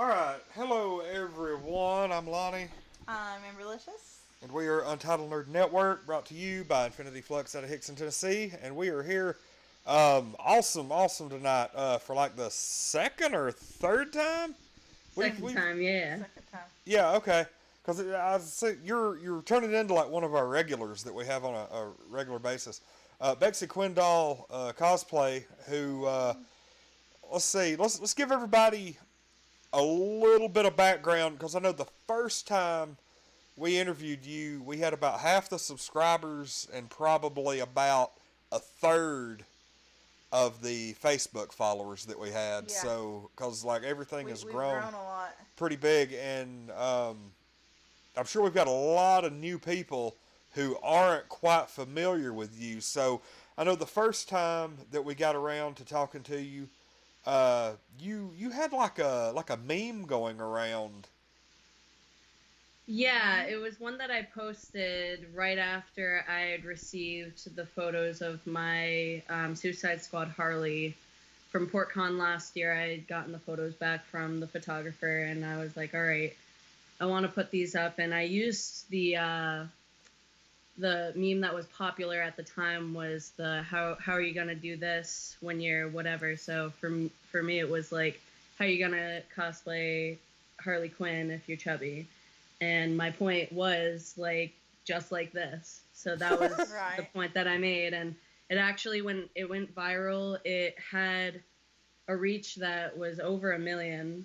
Alright, hello everyone, I'm Lonnie, I'm Amberlicious. and we are Untitled Nerd Network, brought to you by Infinity Flux out of Hickson, Tennessee, and we are here, awesome tonight, for like the second or third time? Second time, yeah. Second time. Yeah, okay, because I see you're turning into like one of our regulars that we have on a regular basis. BexxiQuinn Doll, Cosplay, who, let's see, let's give everybody a little bit of background because I know the first time we interviewed you, we had about half the subscribers and probably about a third of the Facebook followers that we had. Yeah. So, because like everything has We've grown grown a lot. pretty big, and I'm sure we've got a lot of new people who aren't quite familiar with you. So, I know the first time that we got around to talking to you, you had like a meme going around. Yeah, it was one that I posted right after I had received the photos of my Suicide Squad Harley from PortCon last year. I had gotten the photos back from the photographer, and I was like, all right, I want to put these up. And I used the meme that was popular at the time was the how are you gonna do this when you're whatever. So for me it was like, how are you gonna cosplay Harley Quinn if you're chubby? And my point was like, just like this. So that was Right. the point that I made. And it actually, when it went viral, it had a reach that was over 1 million.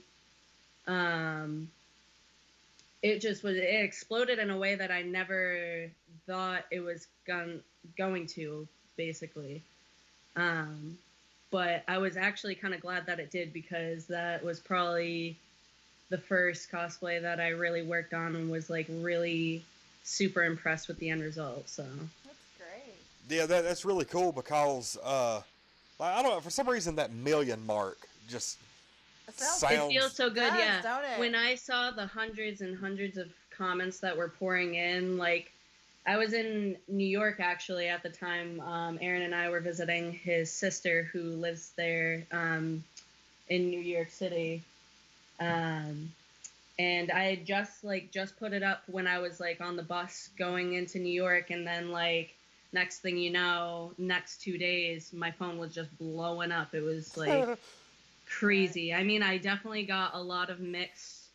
It just was, it exploded in a way that I never thought it was going to, basically. But I was actually kind of glad that it did, because that was probably the first cosplay that I really worked on and was like really super impressed with the end result. So That's great. Yeah, that's really cool because like, I don't know, for some reason that million mark just It sounds it sounds feels so good. does, Yeah, don't it? when I saw the hundreds and hundreds of comments that were pouring in, like, I was in New York actually at the time. Aaron and I were visiting his sister who lives there, in New York City. And I had just put it up when I was like on the bus going into New York, and then like next thing you know, next 2 days my phone was just blowing up. It was like crazy. I mean, I definitely got a lot of mixed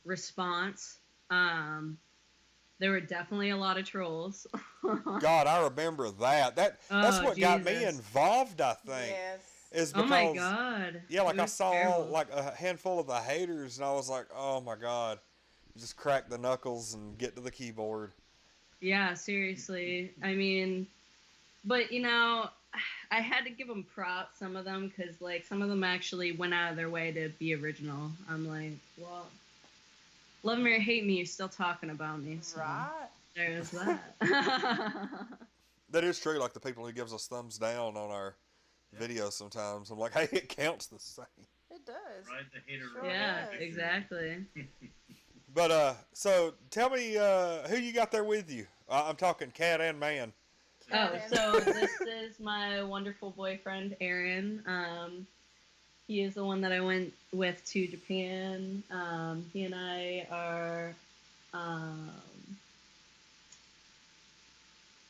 response. There were definitely a lot of trolls. God, I remember that's Oh, what got me Jesus. involved, I think. Yes. Is Oh my because God. yeah, like It I was saw terrible. like a handful of the haters and I was like, "Oh my god." Just crack the knuckles and get to the keyboard. Yeah, seriously. I mean, but I had to give them props, some of them, because like some of them actually went out of their way to be original. I'm like, well, love me or hate me, you're still talking about me. So Right. there's that. That is true, like the people who gives us thumbs down on our videos sometimes. I'm like, "Hey, it counts the same." It does. Right, the hater Sure Yeah, does. exactly. But so tell me who you got there with you. I'm talking cat and man. Oh, Karen. so this is my wonderful boyfriend, Aaron. He is the one that I went with to Japan. He and I are um,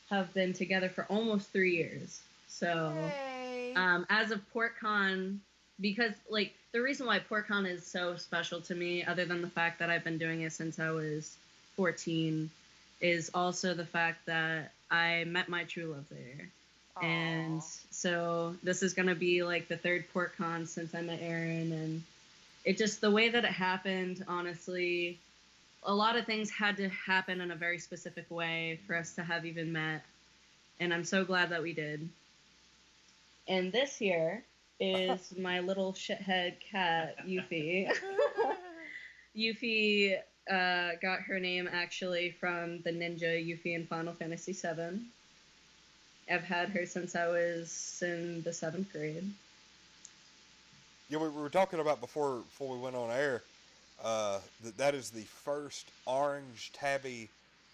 have been together for almost 3 years. So Yay. as of PortCon, because like the reason why PortCon is so special to me, other than the fact that I've been doing it since I was 14, is also the fact that I met my true love there. Aw. And so this is going to be like the third PortCon since I met Aaron, and it just, the way that it happened, honestly, a lot of things had to happen in a very specific way for us to have even met, and I'm so glad that we did. And this here is my little shithead cat, Yuffie. Yuffie got her name actually from the ninja Yuffie in Final Fantasy VII. I've had her since I was in the 7th grade. Yeah, we were talking about before we went on air. That is the first orange tabby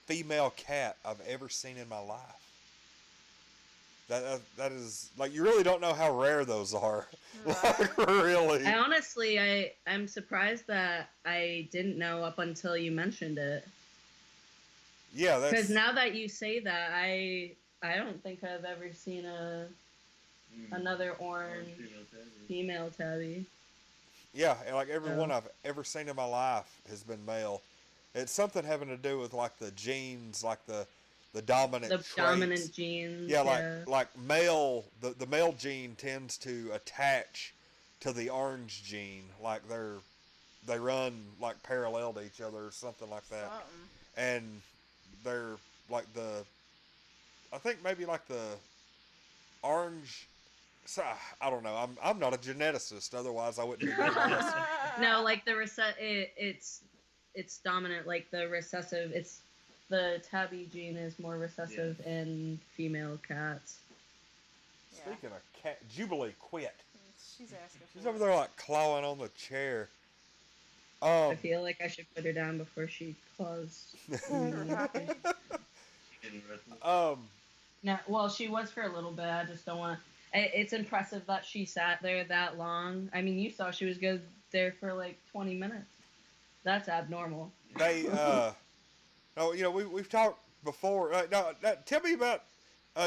female cat I've ever seen in my life. That is like you really don't know how rare those are. Right. Like really. I'm surprised that I didn't know up until you mentioned it. Yeah, Because that's now that you say that, I don't think I've ever seen another orange female tabby. yeah, and like every one So I've ever seen in my life has been male. It's something having to do with like the genes, like the dominant the traits. dominant genes, Yeah, yeah. like male, the male gene tends to attach to the orange gene, like they run like parallel to each other or something like that, Something. and they're like I think maybe like the orange. So, I don't know. I'm not a geneticist. Otherwise, I wouldn't be doing this. No, like it's dominant. Like the recessive, it's the tabby gene is more recessive in female cats. Yeah. Speaking of cat, Jubilee quit. She's asking She's for over it. there like clawing on the chair. I feel like I should put her down before she claws. Right. um, No, well, she was for a little bit. I just don't want to. It's impressive that she sat there that long. I mean, you saw she was good there for like 20 minutes. That's abnormal. they, oh, you know, we've talked before. Now, tell me about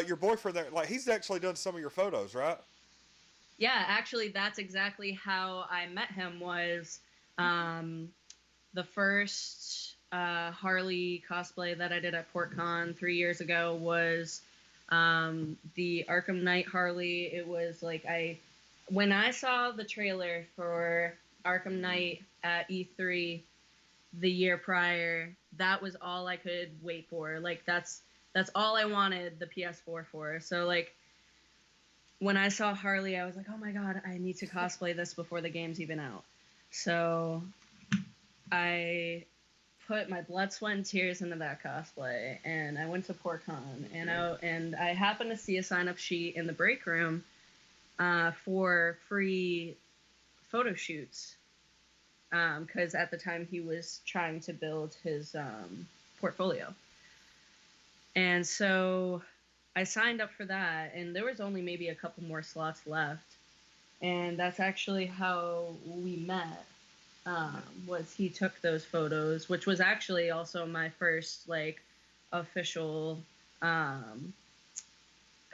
your boyfriend there. Like, he's actually done some of your photos, right? Yeah, actually, that's exactly how I met him. Was the first Harley cosplay that I did at PortCon 3 years ago was the Arkham Knight Harley. It was like when I saw the trailer for Arkham Knight at E3 the year prior, that was all I could wait for. Like that's all I wanted the PS4 for. So like when I saw Harley, I was like, oh my god, I need to cosplay this before the game's even out. So I put my blood, sweat, and tears into that cosplay, and I went to PortCon, and I happened to see a sign-up sheet in the break room for free photo shoots, because at the time he was trying to build his portfolio, and so I signed up for that, and there was only maybe a couple more slots left, and that's actually how we met. Was he took those photos, which was actually also my first like official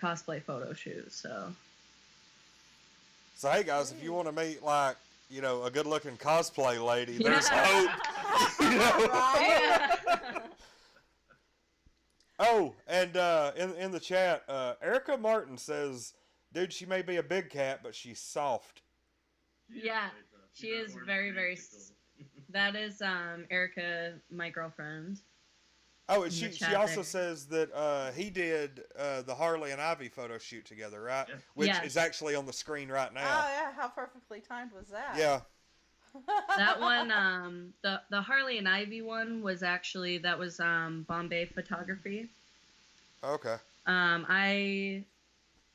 cosplay photo shoot. So hey guys, if you want to meet like a good-looking cosplay lady, there's hope. Right? Oh, and in the chat, Erica Martin says, "Dude, she may be a big cat, but she's soft." Yeah, she is very, very. That is Erica, my girlfriend. Oh, and she also says that he did the Harley and Ivy photo shoot together, right? Yeah. Which is actually on the screen right now. Oh yeah, how perfectly timed was that? Yeah. That one, the Harley and Ivy one was Bombay Photography. Okay.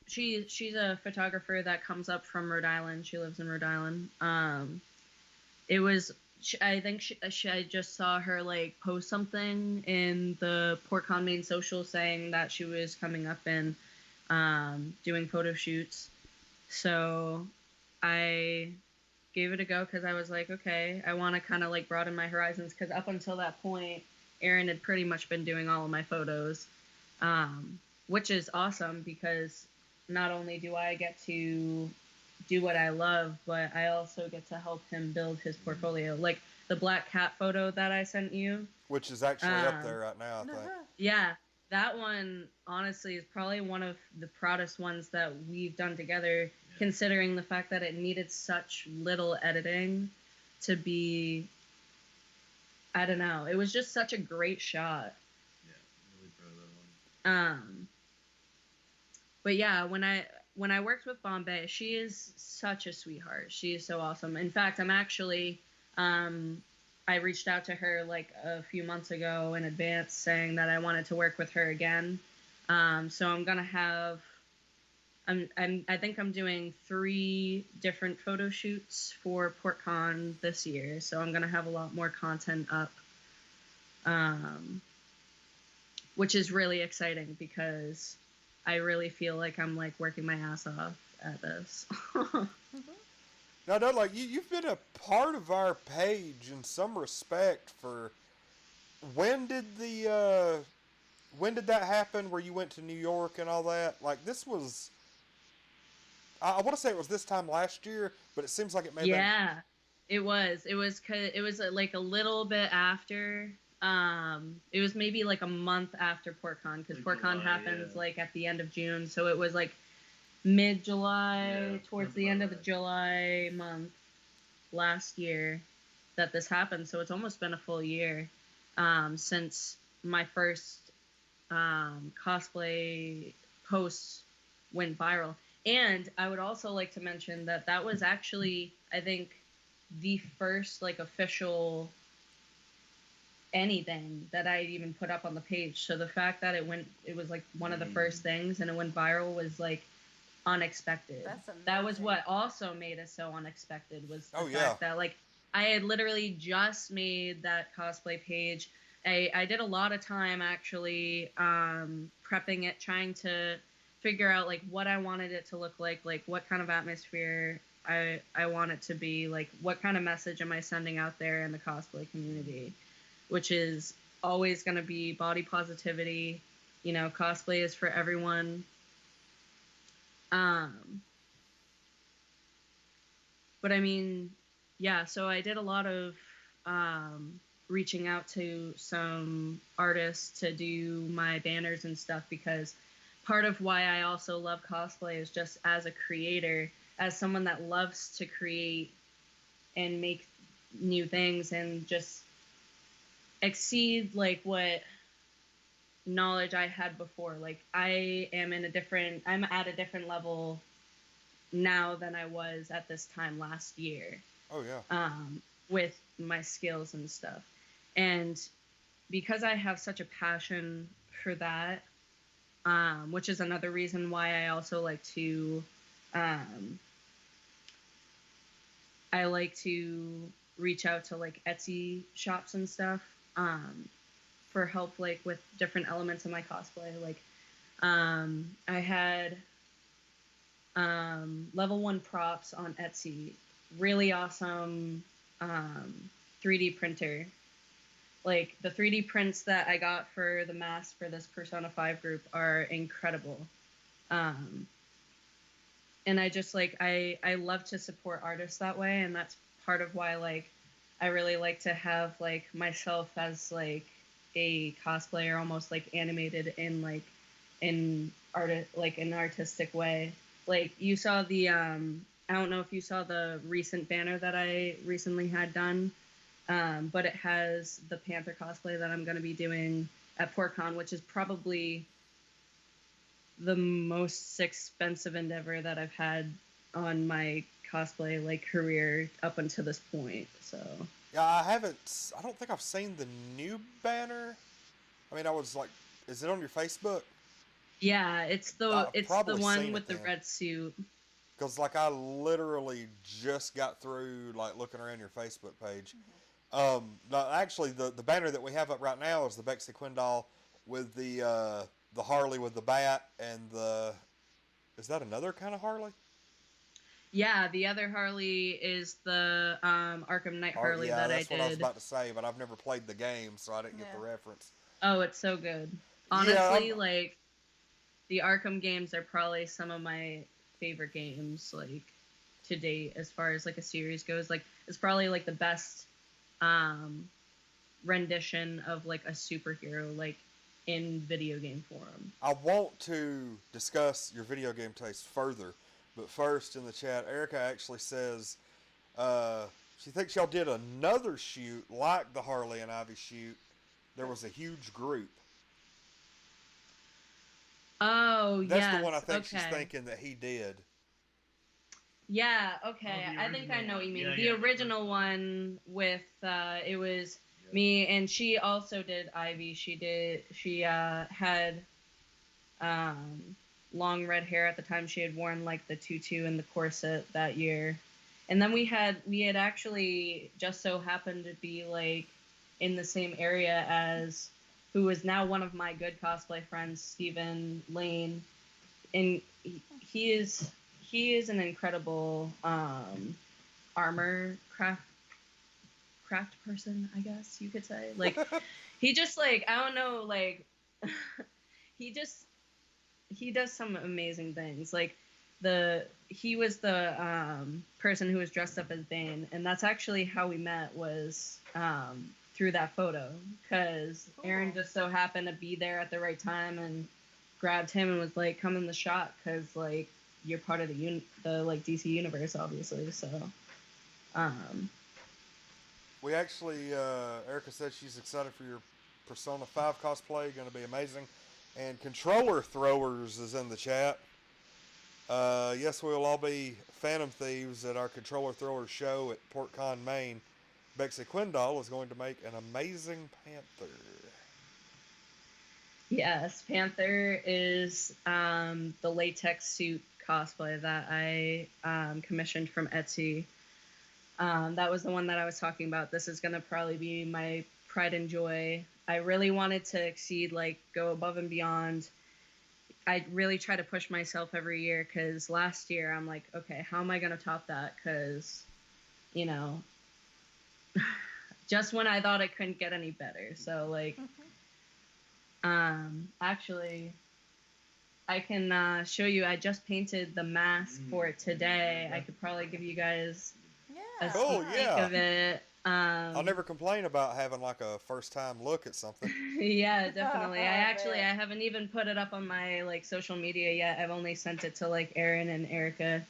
She's a photographer that comes up from Rhode Island. She lives in Rhode Island. I think I just saw her like post something in the PortCon main social saying that she was coming up and doing photo shoots. So I gave it a go because I was like, okay, I want to kind of like broaden my horizons, because up until that point, Erin had pretty much been doing all of my photos, which is awesome because not only do I get to do what I love, but I also get to help him build his portfolio. Like the black cat photo that I sent you, which is actually up there right now, I think. Yeah, that one honestly is probably one of the proudest ones that we've done together, considering the fact that it needed such little editing to be, I don't know, it was just such a great shot. Yeah, really proud of that one. But yeah, when I worked with Bombay, she is such a sweetheart. She is so awesome. In fact, I'm actually, I reached out to her like a few months ago in advance saying that I wanted to work with her again. So I'm gonna have, I think I'm doing 3 different photo shoots for PortCon this year. So I'm gonna have a lot more content up, which is really exciting because I really feel like I'm like working my ass off at this. Now, no, like you've been a part of our page in some respect for. When did when did that happen? Where you went to New York and all that? Like this was. I want to say it was this time last year, but it seems like it may have been. Yeah, it was. It was like a little bit after. It was maybe like a month after PortCon because Like PortCon July, happens yeah. like at the end of June, so it was like mid-July, Yeah, towards sounds the end about of the right. July month last year that this happened. So it's almost been a full year since my first cosplay posts went viral. And I would also like to mention that that was actually, I think, the first like official anything that I even put up on the page. So the fact that it was like one of the first things and it went viral was like unexpected. That's That was amazing. what also made it so unexpected was the Oh, fact yeah. that like I had literally just made that cosplay page. I did a lot of time actually prepping it, trying to figure out like what I wanted it to look like what kind of atmosphere I want it to be, like what kind of message am I sending out there in the cosplay community, which is always going to be body positivity. You know, cosplay is for everyone. Um, but I mean, yeah, so I did a lot of reaching out to some artists to do my banners and stuff because part of why I also love cosplay is just as a creator, as someone that loves to create and make new things and just exceed like what knowledge I had before. Like I'm at a different level now than I was at this time last year Oh yeah. with my skills and stuff. And because I have such a passion for that, which is another reason why I also um, I like to reach out to like Etsy shops and stuff for help like with different elements of my cosplay. Like I had level 1 props on Etsy, really awesome 3D printer. Like the 3D prints that I got for the mask for this Persona 5 group are incredible. Um, and I just like I love to support artists that way, and that's part of why like I really like to have like myself as like a cosplayer, almost like animated in like in an artistic way. Like you saw the I don't know if you saw the recent banner that I recently had done, but it has the Panther cosplay that I'm going to be doing at PortCon, which is probably the most expensive endeavor that I've had on my cosplay like career up until this point. So Yeah, I haven't. I don't think I've seen the new banner. I mean, I was like, is it on your Facebook? yeah, I've it's the probably one seen it with the then. red suit. Because like I literally just got through like looking around your Facebook page. No, actually, the banner that we have up right now is the BexxiQuinn Doll with the Harley with the bat and the. Is that another kind of Harley? Yeah, the other Harley is the Arkham Knight Or Harley yeah, that I that's what I was did. about to say, but I've never played the game, so I didn't get the Yeah. reference. Oh, it's so good. Yeah, Honestly, like the Arkham games are probably some of my favorite games like to date as far as like a series goes. Like it's probably like the best um rendition of like a superhero like in video game form. I want to discuss your video game taste further, but first in the chat, Erica actually says she thinks y'all did another shoot like the Harley and Ivy shoot. There was a huge group. Oh, That's the one I yes. think she's Okay. thinking that he did. Yeah, okay. Oh, the I think I original know what you one. mean. Yeah, The yeah, the original first one with it was Yep. me, and she also did Ivy. She had um long red hair at the time. She had worn like the tutu and the corset that year. And then we had actually just so happened to be like in the same area as who is now one of my good cosplay friends, Stephen Lane. and he is an incredible armor craft person, I guess you could say. Like, he just, like, I don't know, like, he does some amazing things. Like, he was the person who was dressed up as Bane, and that's actually how we met, was through that photo, because Aaron just so happened to be there at the right time and grabbed him and was like, come in the shot, because, like, you're part of the like DC universe, obviously. So We actually, Erica said she's excited for your Persona 5 cosplay. Going to be amazing. And Controller Throwers is in the chat. Yes, we'll all be Phantom Thieves at our Controller Throwers show at PortCon, Maine. BexxiQuinn Doll is going to make an amazing Panther. yes, Panther is the latex suit cosplay that I commissioned from Etsy. That was the one that I was talking about. This is going to probably be my pride and joy. I really wanted to exceed, like, go above and beyond. I really try to push myself every year, because last year I'm like, okay, how am I going to top that? Because, you know, just when I thought it couldn't get any better. So, like, actually, I can show you. I just painted the mask for it today. I could probably give you guys a Cool, sneak peek yeah. of it. I'll never complain about having like a first time look at something. Yeah, definitely. I haven't even put it up on my, like, social media yet. I've only sent it to, like, Aaron and Erica.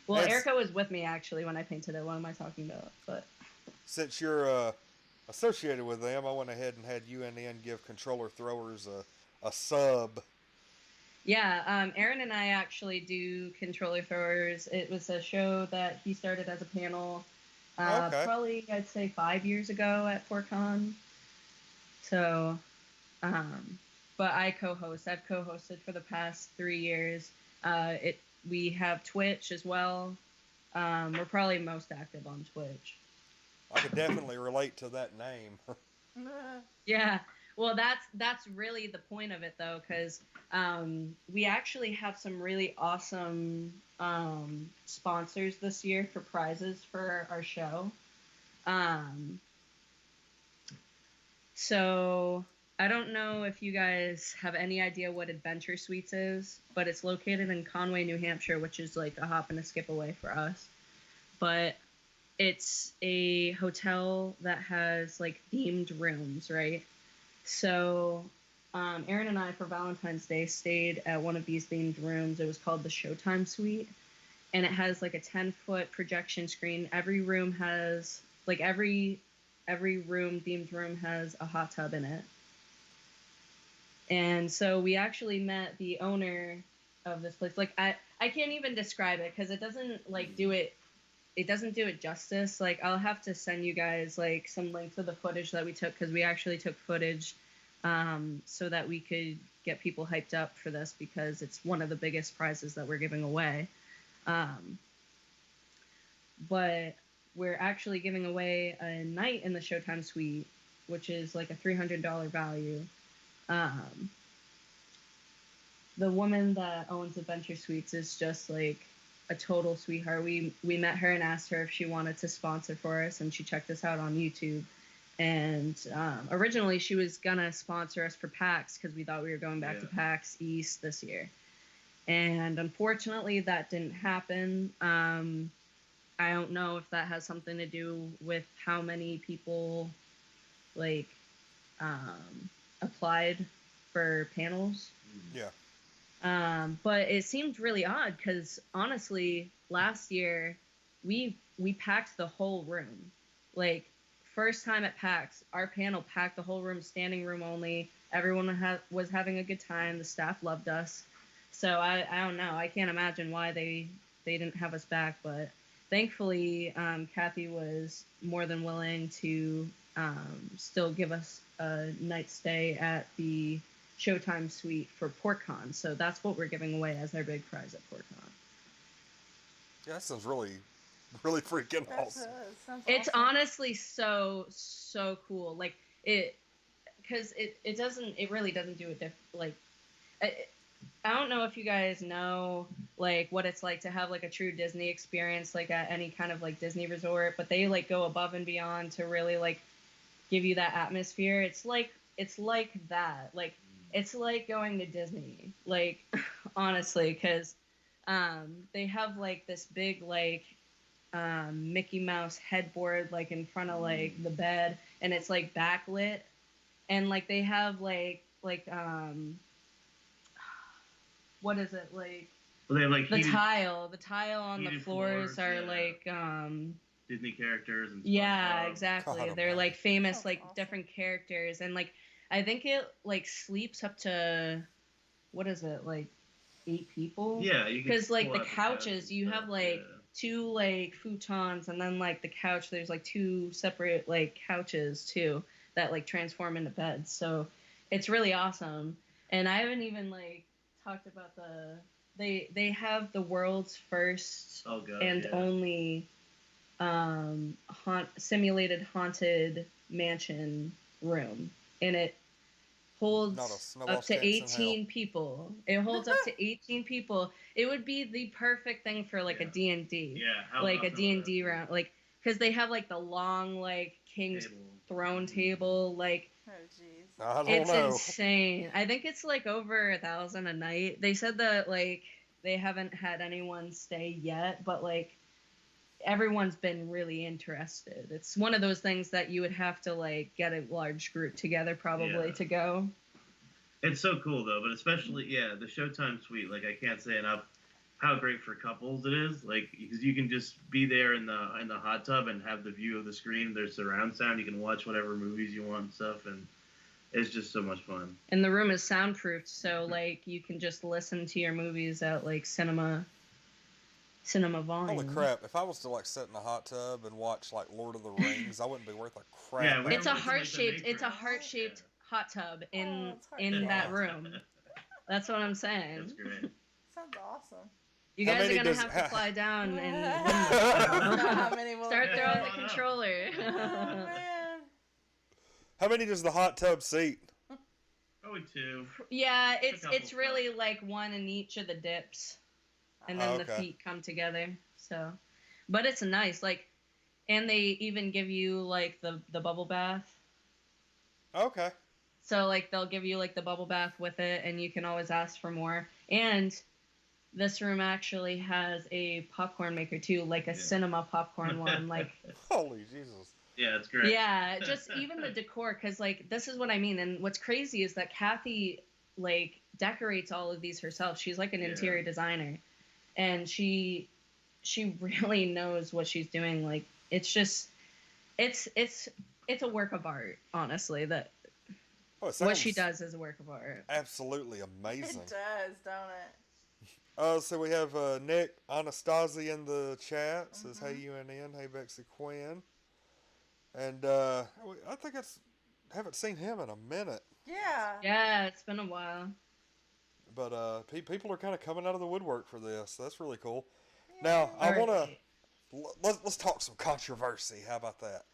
Well, Erica was with me actually when I painted it. What am I talking about? But since you're associated with them, I went ahead and had UNN give Controller Throwers a sub. yeah, Aaron and I actually do Controller Throwers. It was a show that he started as a panel. Okay. Probably, I'd say 5 years ago at PortCon. So, but I co-host. I've co-hosted for the past 3 years. We have Twitch as well. We're probably most active on Twitch. I could definitely relate to that name. Yeah. Well, that's really the point of it, though, because we actually have some really awesome sponsors this year for prizes for our show. So I don't know if you guys have any idea what Adventure Suites is, but it's located in Conway, New Hampshire, which is like a hop and a skip away for us. But it's a hotel that has, like, themed rooms, right? So Aaron and I, for Valentine's Day, stayed at one of these themed rooms. It was called the Showtime Suite, and it has, like, a 10-foot projection screen. Every room has, like, every themed room has a hot tub in it. And so we actually met the owner of this place. Like, I can't even describe it, because it doesn't, like, do it justice. Like, I'll have to send you guys, like, some links of the footage that we took, because we actually took footage so that we could get people hyped up for this, because it's one of the biggest prizes that we're giving away. But we're actually giving away a night in the Showtime Suite, which is like a $300 value. The woman that owns Adventure Suites is just, like, a total sweetheart. We met her and asked her if she wanted to sponsor for us, and she checked us out on YouTube. And originally she was gonna sponsor us for PAX, because we thought we were going back to PAX East this year. And unfortunately that didn't happen. I don't know if that has something to do with how many people, like, applied for panels. Yeah. But it seemed really odd, because honestly, last year we packed the whole room. Like, first time at PAX, our panel packed the whole room, standing room only. Everyone was having a good time. The staff loved us. So I don't know. I can't imagine why they didn't have us back. But thankfully, Kathy was more than willing to still give us a night's stay at the Showtime Suite for PortCon. So that's what we're giving away as our big prize at PortCon. Yeah, that sounds really, really freaking awesome. It's honestly so cool. Like, it, because it really doesn't do it like, I don't know if you guys know like what it's like to have like a true Disney experience like at any kind of like Disney resort, but they like go above and beyond to really like give you that atmosphere. It's like that. Like it's like going to Disney. Like honestly, cuz they have like this big like Mickey Mouse headboard like in front of like the bed, and it's like backlit, and like they have like what is it like Well, they have like the tile on the heated floors floors, are yeah. like Disney characters and yeah, SpongeBob. exactly, God they're like almighty. famous Sounds like awesome. different characters, and like I think it like sleeps up to what is it like 8 people, Yeah, you can because like pull the out the couches and you have stuff, like yeah. two like futons, and then like the couch there's like two separate like couches too that like transform into beds, so it's really awesome. And I haven't even like talked about they have the world's first Oh god, and yeah. only simulated haunted mansion room, and it Not a holds snowball up to chance in hell. 18 people. It holds up to 18 people. It would be the perfect thing for like a Yeah. D&D. Yeah, how Like a awesome would that D&D be? round, like cuz they have like the long like king's Table. throne table, like Oh, jeez. I don't it's know. insane. I think it's like over 1,000 a night. They said that like they haven't had anyone stay yet, but like everyone's been really interested. It's one of those things that you would have to like get a large group together probably Yeah. to go. It's so cool though, but especially the Showtime suite. Like I can't say enough how great for couples it is. Like because you can just be there in the hot tub and have the view of the screen. There's surround sound. You can watch whatever movies you want and stuff, and it's just so much fun. And the room is soundproofed, so like you can just listen to your movies at like cinema volume. Holy crap! If I was to like sit in a hot tub and watch like Lord of the Rings, I wouldn't be worth a crap. Yeah, we It's a have, like, the heart-shaped Matrix. heart-shaped hot tub in Oh, it's in heart-shaped. that room. That's what I'm saying. That's great. Sounds awesome. You How guys are many gonna does- have to fly down and How many will start it be? throwing the Why not? controller. Oh, man. How many does the hot tub seat? Probably 2. Yeah, It's a it's couple really like one in each of the dips, and then the Okay. feet come together. So, but it's nice. Like, and they even give you like the bubble bath. Okay. So like they'll give you like the bubble bath with it, and you can always ask for more. And this room actually has a popcorn maker too, like a Yeah. cinema popcorn one. Like, Holy Jesus. Yeah, it's great. yeah, just even the decor, because like this is what I mean. And what's crazy is that Kathy like decorates all of these herself. She's like an Yeah. interior designer, and she really knows what she's doing. Like it's just it's a work of art, honestly. That Oh, it what she sounds does is a work of art. absolutely It amazing. does, don't it? So we have Nick Anastasia in the chat. Says, hey, UNN. Hey, Bexy Quinn. And I think haven't seen him in a minute. Yeah. Yeah, it's been a while. But people are kind of coming out of the woodwork for this. That's really cool. Now, I All want right. to let's talk some controversy. How about that?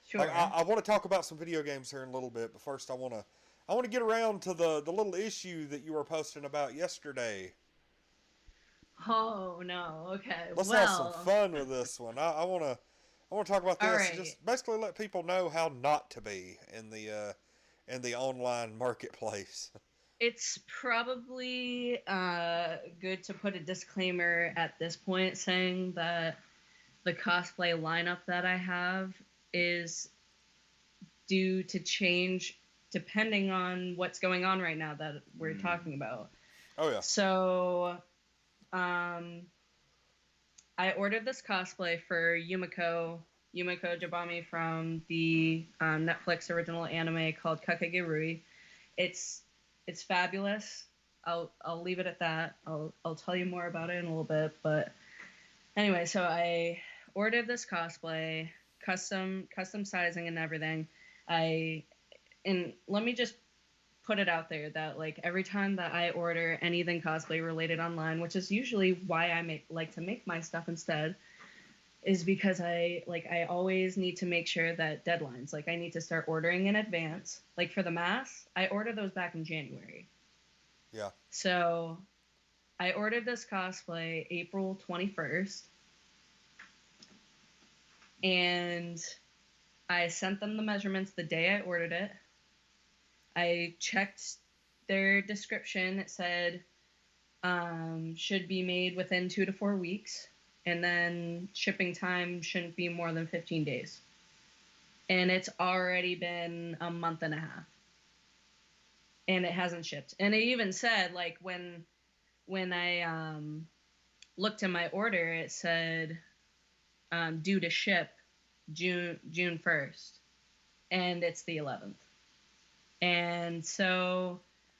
Sure. Like, I want to talk about some video games here in a little bit, but first I want to get around to the little issue that you were posting about yesterday. Oh no. Okay. Let's well, have some fun with this one. I want to talk about this. All right. Just basically let people know how not to be in the online marketplace. it's probably good to put a disclaimer at this point saying that the cosplay lineup that I have is due to change depending on what's going on right now that we're talking about. Oh yeah. So, I ordered this cosplay for Yumiko Jabami from the Netflix original anime called Kakegurui. It's fabulous. I'll leave it at that. I'll tell you more about it in a little bit. But anyway, so I ordered this cosplay, custom sizing and everything. And let me just put it out there that like every time that I order anything cosplay related online, which is usually why I like to make my stuff instead, is because I always need to make sure that deadlines, like I need to start ordering in advance. Like for the masks, I ordered those back in January. Yeah. So I ordered this cosplay April 21st, and I sent them the measurements the day I ordered it. I checked their description. It said should be made within 2 to 4 weeks, and then shipping time shouldn't be more than 15 days. And it's already been a month and a half, and it hasn't shipped. And it even said, like, when I looked at my order, it said due to ship June 1st, and it's the 11th. And so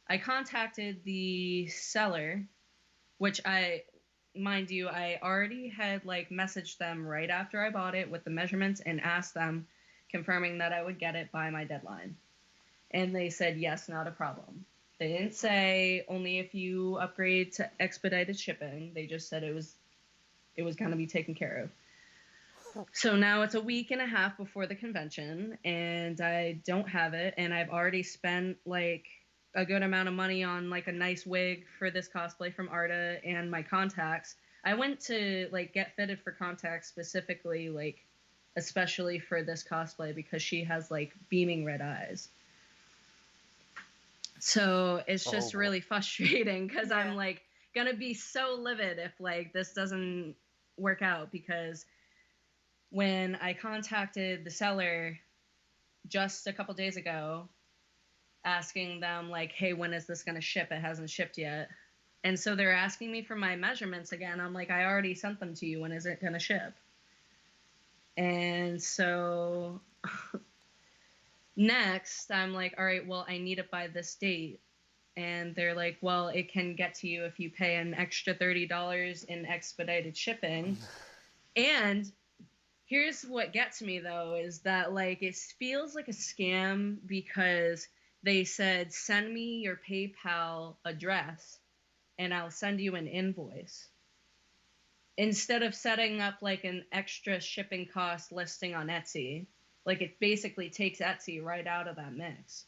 I contacted the seller, which mind you, I already had like messaged them right after I bought it with the measurements and asked them, confirming that I would get it by my deadline. And they said, yes, not a problem. They didn't say only if you upgrade to expedited shipping. They just said it was going to be taken care of. So now it's a week and a half before the convention, and I don't have it, and I've already spent like a good amount of money on like a nice wig for this cosplay from Arta and my contacts. I went to like get fitted for contacts specifically, like especially for this cosplay, because she has like beaming red eyes. So it's just really frustrating, because I'm like gonna be so livid if like this doesn't work out, because when I contacted the seller just a couple days ago, asking them like, hey, when is this going to ship? It hasn't shipped yet. And so they're asking me for my measurements again. I'm like, I already sent them to you. When is it going to ship? And so next I'm like, all right, well, I need it by this date. And they're like, well, it can get to you if you pay an extra $30 in expedited shipping. And here's what gets me, though, is that, like, it feels like a scam, because they said, send me your PayPal address, and I'll send you an invoice, instead of setting up, like, an extra shipping cost listing on Etsy. Like, it basically takes Etsy right out of that mix.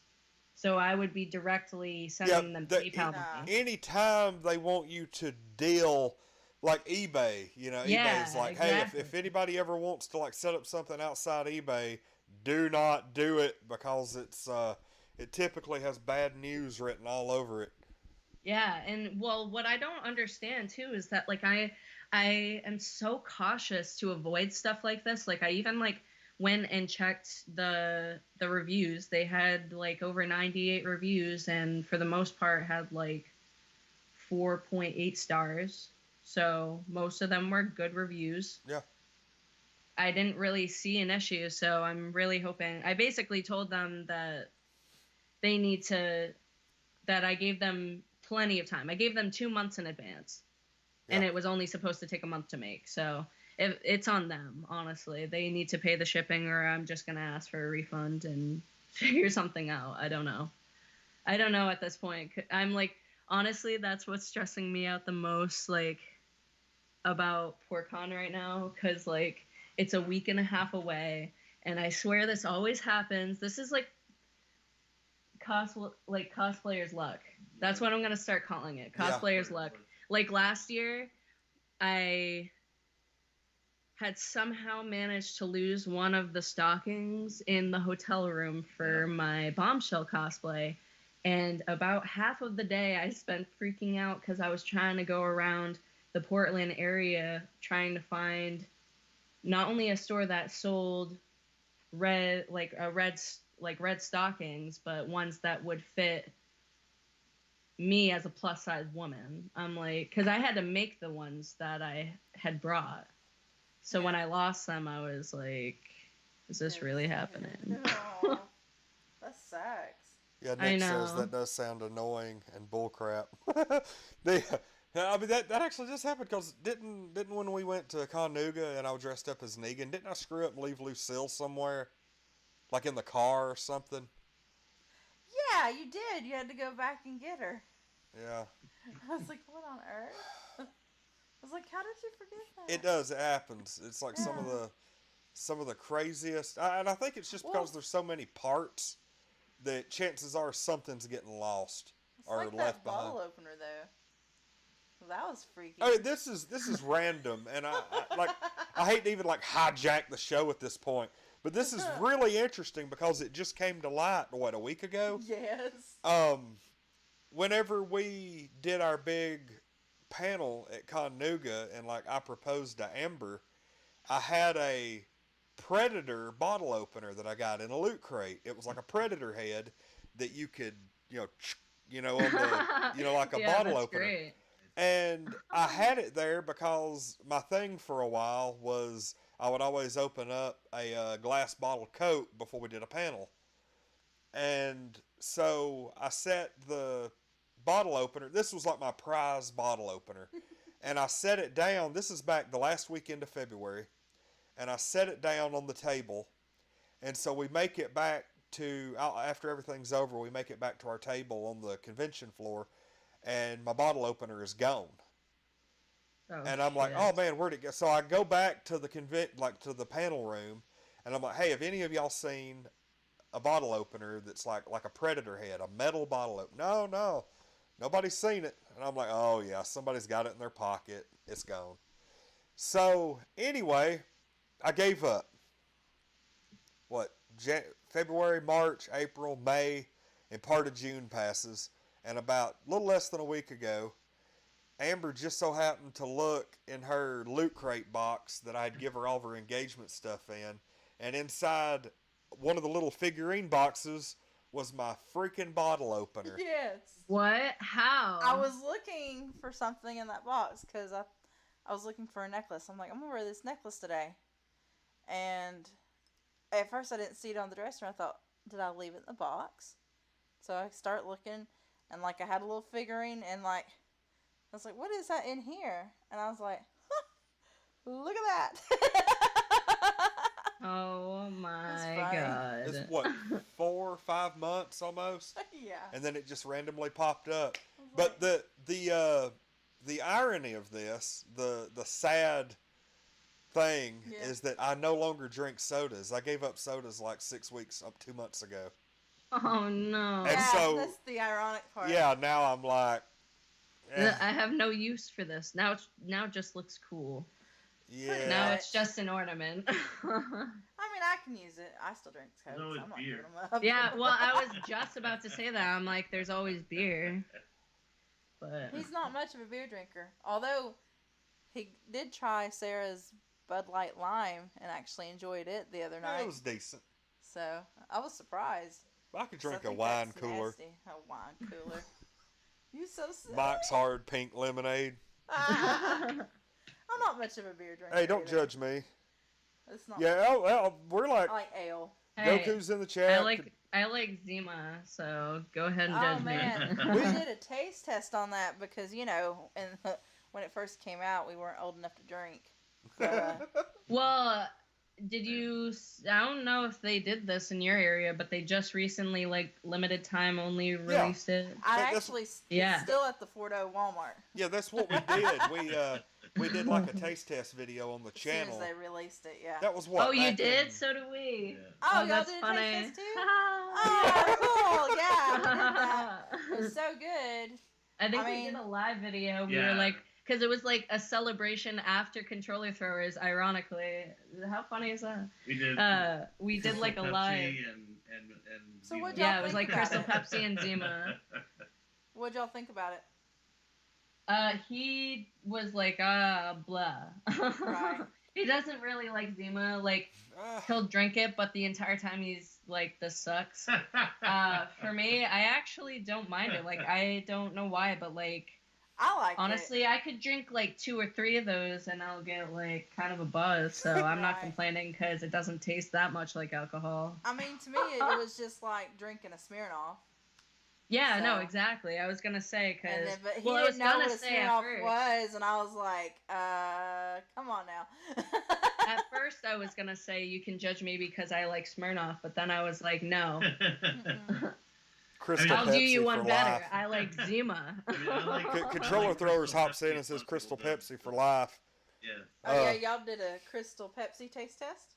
So I would be directly sending them PayPal money. Anytime they want you to deal... like eBay, you know, eBay's like, exactly. hey, if anybody ever wants to like set up something outside eBay, do not do it, because it typically has bad news written all over it. Yeah, and well, what I don't understand too is that like I am so cautious to avoid stuff like this. Like I even like went and checked the reviews. They had like over 98 reviews, and for the most part had like 4.8 stars. So most of them were good reviews. Yeah. I didn't really see an issue, so I'm really hoping. I basically told them that they need to, that I gave them plenty of time. I gave them 2 months in advance, and it was only supposed to take a month to make. So it's on them, honestly. They need to pay the shipping, or I'm just going to ask for a refund and figure something out. I don't know. I don't know at this point. I'm like, honestly, that's what's stressing me out the most, like, about PortCon right now, because like it's a week and a half away, and I swear this always happens. This is like cosplayer's luck. That's what I'm gonna start calling it. Cosplayer's luck. Like last year, I had somehow managed to lose one of the stockings in the hotel room for my bombshell cosplay, and about half of the day I spent freaking out because I was trying to go around the Portland area trying to find not only a store that sold red stockings, but ones that would fit me as a plus size woman. I'm like, because I had to make the ones that I had brought. So when I lost them, I was like, is this really happening? Aww, that sucks. Yeah, Nick says that does sound annoying and bullcrap. I mean, that actually just happened, because didn't when we went to Conuga and I was dressed up as Negan, didn't I screw up and leave Lucille somewhere? Like in the car or something? Yeah, you did. You had to go back and get her. Yeah. I was like, what on earth? I was like, how did you forget that? It does. It happens. It's like some of the craziest. And I think it's just because there's so many parts that chances are something's getting lost. It's are like left that behind. bottle opener though. That was freaky. I mean, this is random, and I hate to even like hijack the show at this point, but this is really interesting because it just came to light a week ago. Yes. Whenever we did our big panel at Conuga, and like I proposed to Amber, I had a Predator bottle opener that I got in a loot crate. It was like a Predator head that you could, on the, like a bottle that's opener. Great. And I had it there because my thing for a while was I would always open up a glass bottle Coke before we did a panel. And so I set the bottle opener. This was like my prize bottle opener. And I set it down. This is back the last weekend of February. And I set it down on the table. And so we make it back to, after everything's over, we make it back to our table on the convention floor. And my bottle opener is gone. Oh, and I'm like, oh man, where'd it go? So I go back to the to the panel room, and I'm like, hey, have any of y'all seen a bottle opener that's like a Predator head, a metal bottle opener? No, nobody's seen it. And I'm like, oh yeah, somebody's got it in their pocket. It's gone. So anyway, I gave up. February, March, April, May, and part of June passes. And about a little less than a week ago, Amber just so happened to look in her loot crate box that I'd give her all of her engagement stuff in. And inside one of the little figurine boxes was my freaking bottle opener. Yes. What? How? I was looking for something in that box because I was looking for a necklace. I'm like, I'm going to wear this necklace today. And at first I didn't see it on the dresser. I thought, did I leave it in the box? So I start looking. And, like, I had a little figurine, and, like, I was like, what is that in here? And I was like, look at that. Oh, my God. It's, 4 or 5 months almost? Yeah. And then it just randomly popped up. But the irony of this, the sad thing, is that I no longer drink sodas. I gave up sodas like 6 weeks, 2 months ago. Oh, no. And so, that's the ironic part. Yeah, now I'm like, I have no use for this. Now it just looks cool. Yeah. Now it's just an ornament. I mean, I can use it. I still drink Coke. No, So it's I'm not beer. giving them up. Yeah, well, I was just about to say that. I'm like, there's always beer. But He's not much of a beer drinker. Although, he did try Sarah's Bud Light Lime and actually enjoyed it the other night. It was decent. So, I was surprised. I could drink I a think wine that's cooler. nasty. A wine cooler. You so silly. Mike's Hard Pink Lemonade. I'm not much of a beer drinker. Hey, don't either. judge me. It's not. Yeah, well, we're like, I like ale. hey, Goku's in the chat. I like Zima, so go ahead and Oh judge man, me. we did a taste test on that because when it first came out, we weren't old enough to drink. But, Well, did you? I don't know if they did this in your area, but they just recently, like, limited time only released it. I That's- actually Yeah. it's still at the Fort O Walmart. Yeah, that's what we did. We did like a taste test video on the As soon channel. as they released it, yeah. That was what? Oh, you back did? in- So do we. Yeah. Oh, y'all that's did a funny. taste test too? Oh, cool! Yeah, we did that. It was so good. I think I we mean- did a live video. We Yeah. were like, because it was like a celebration after controller throwers. Ironically, how funny is that? We did like a Pepsi live. and So what'd Yeah, y'all it was think like about Crystal it? Pepsi and Zima. What'd y'all think about it? He was like, blah. Right. He doesn't really like Zima. Like, he'll drink it, but the entire time he's like, this sucks. For me, I actually don't mind it. Like, I don't know why, but like, I like honestly, I could drink like 2 or 3 of those and I'll get like kind of a buzz. So I'm not Right. complaining because it doesn't taste that much like alcohol. I mean, to me, it was just like drinking a Smirnoff. Yeah, no, So- exactly. I was gonna say And because then, but he well, I was didn't know gonna what a say at Smirnoff first. was, and I was like, come on now. At first, I was gonna say you can judge me because I like Smirnoff, but then I was like, no, Crystal I'll Pepsi do you for one better. life. I like Zima. I like- Controller like throwers Crystal hops in Pepsi and says plus Crystal Crystal Pepsi for life. Yeah. Oh yeah, y'all did a Crystal Pepsi taste test.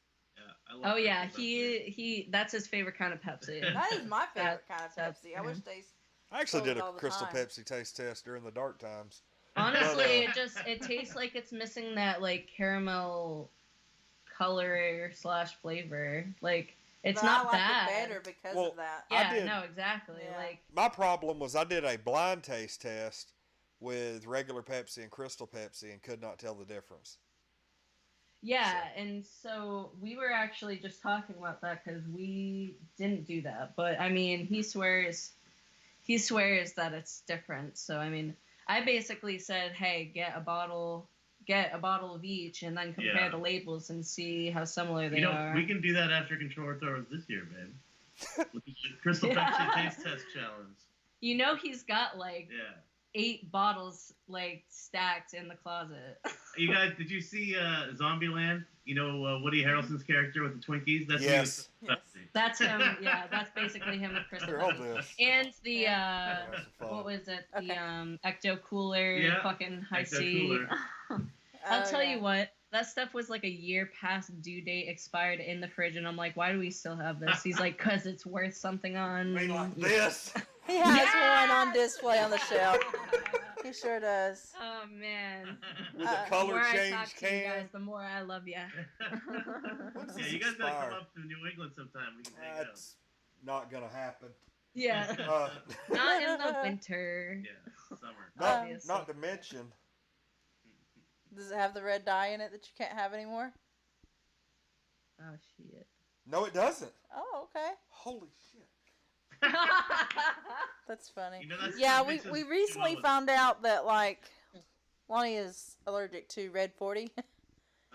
I love Oh yeah, Crystal Pepsi. he that's his favorite kind of Pepsi. That is my favorite kind of That's Pepsi. I wish they I actually Told did a all the Crystal time. Pepsi taste test during the dark times. Honestly, it tastes like it's missing that like caramel color slash flavor. Like it's But not I like bad. it better because Well, of that. I Yeah, did- no, exactly. Yeah. Like My problem was I did a blind taste test with regular Pepsi and Crystal Pepsi and could not tell the difference. yeah, and so we were actually just talking about that because we didn't do that. But I mean, he swears that it's different. So I mean, I basically said, hey, get a bottle of each, and then compare Yeah. the labels and see how similar they You know, are. we can do that after Controller Throws this year, babe. With the Crystal Pepsi Taste Test Challenge. You know, he's got like Yeah. 8 bottles like stacked in the closet. You guys, did you see Zombieland? You know Woody Harrelson's character with the Twinkies? That's me with Yes. Crystal Pepsi. That's him. Yeah, that's basically him with Crystal Here, hold Pepsi. this. And the Yeah, that's fun. what was it? Okay. The Ecto Cooler, Yeah, fucking high Ecto C. Cooler. I'll Oh, tell yeah. you what, that stuff was like a year past due date, expired in the fridge, and I'm like, why do we still have this? He's like, cause it's worth something on. I mean, like this. He has Yeah! one on display on the shelf. He sure does. Oh man. With Uh, a The color more I change talk to you can. guys, the more I love you. When's Yeah, this you guys gotta expire? come up to New England sometime. We can hang out. That's not gonna happen. Yeah. Uh, Not in the winter. Yeah, summer. not, Obviously. not to mention, Does it have the red dye in it that you can't have anymore? Oh shit. no, it doesn't. Oh, okay. Holy shit. That's funny. You know, that's Yeah, what we makes us recently jealous. found out that like Lonnie is allergic to red 40.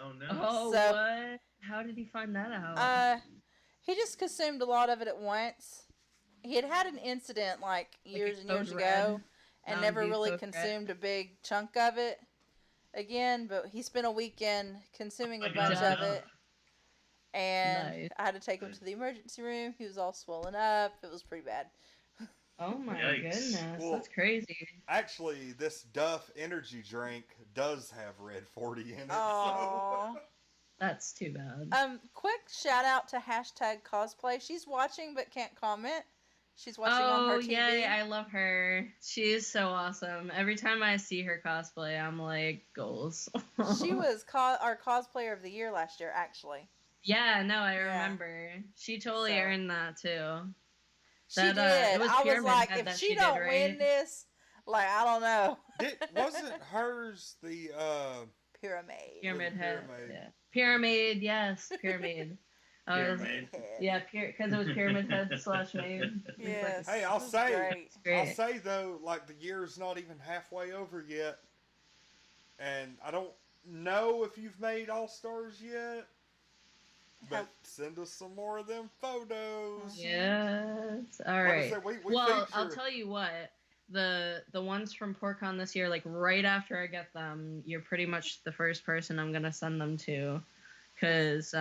Oh no. Oh, So- what? How did he find that out? He just consumed a lot of it at once. He had an incident like years and years Code ago Red? and Mountain never Dew really Code Red? consumed a big chunk of it again, but he spent a weekend consuming a Oh my bunch God. of it. And Nice. I had to take him to the emergency room. He was all swollen up. It was pretty bad. Oh my Yikes. goodness, Well- that's crazy. Actually, this Duff energy drink does have red 40 in it. Oh. That's too bad. Quick shout out to hashtag cosplay. She's watching but can't comment. She's watching on her Oh TV. yay, I love her. She is so awesome. Every time I see her cosplay, I'm like, goals. She was our cosplayer of the year last year, actually. Yeah, no, I Yeah. remember. She totally So- earned that too. She That, did. it was I was Pyramid like, Head if that she she did, don't win right? this, like, I don't know. Wasn't hers the Pyramid. Pyramid Head. Pyramid. Yeah. Pyramid, yes, Pyramid. Pyramid. Yeah, because it was Pyramid Head / Maid. Yes. Hey, I'll this is say- great. I'll Great. say though, like the year's not even halfway over yet, and I don't know if you've made All Stars yet, but Have- send us some more of them photos. Yes. All Like I right. said, we Well, feature, I'll tell you what. The ones from PorkCon this year, like right after I get them, you're pretty much the first person I'm gonna send them to, because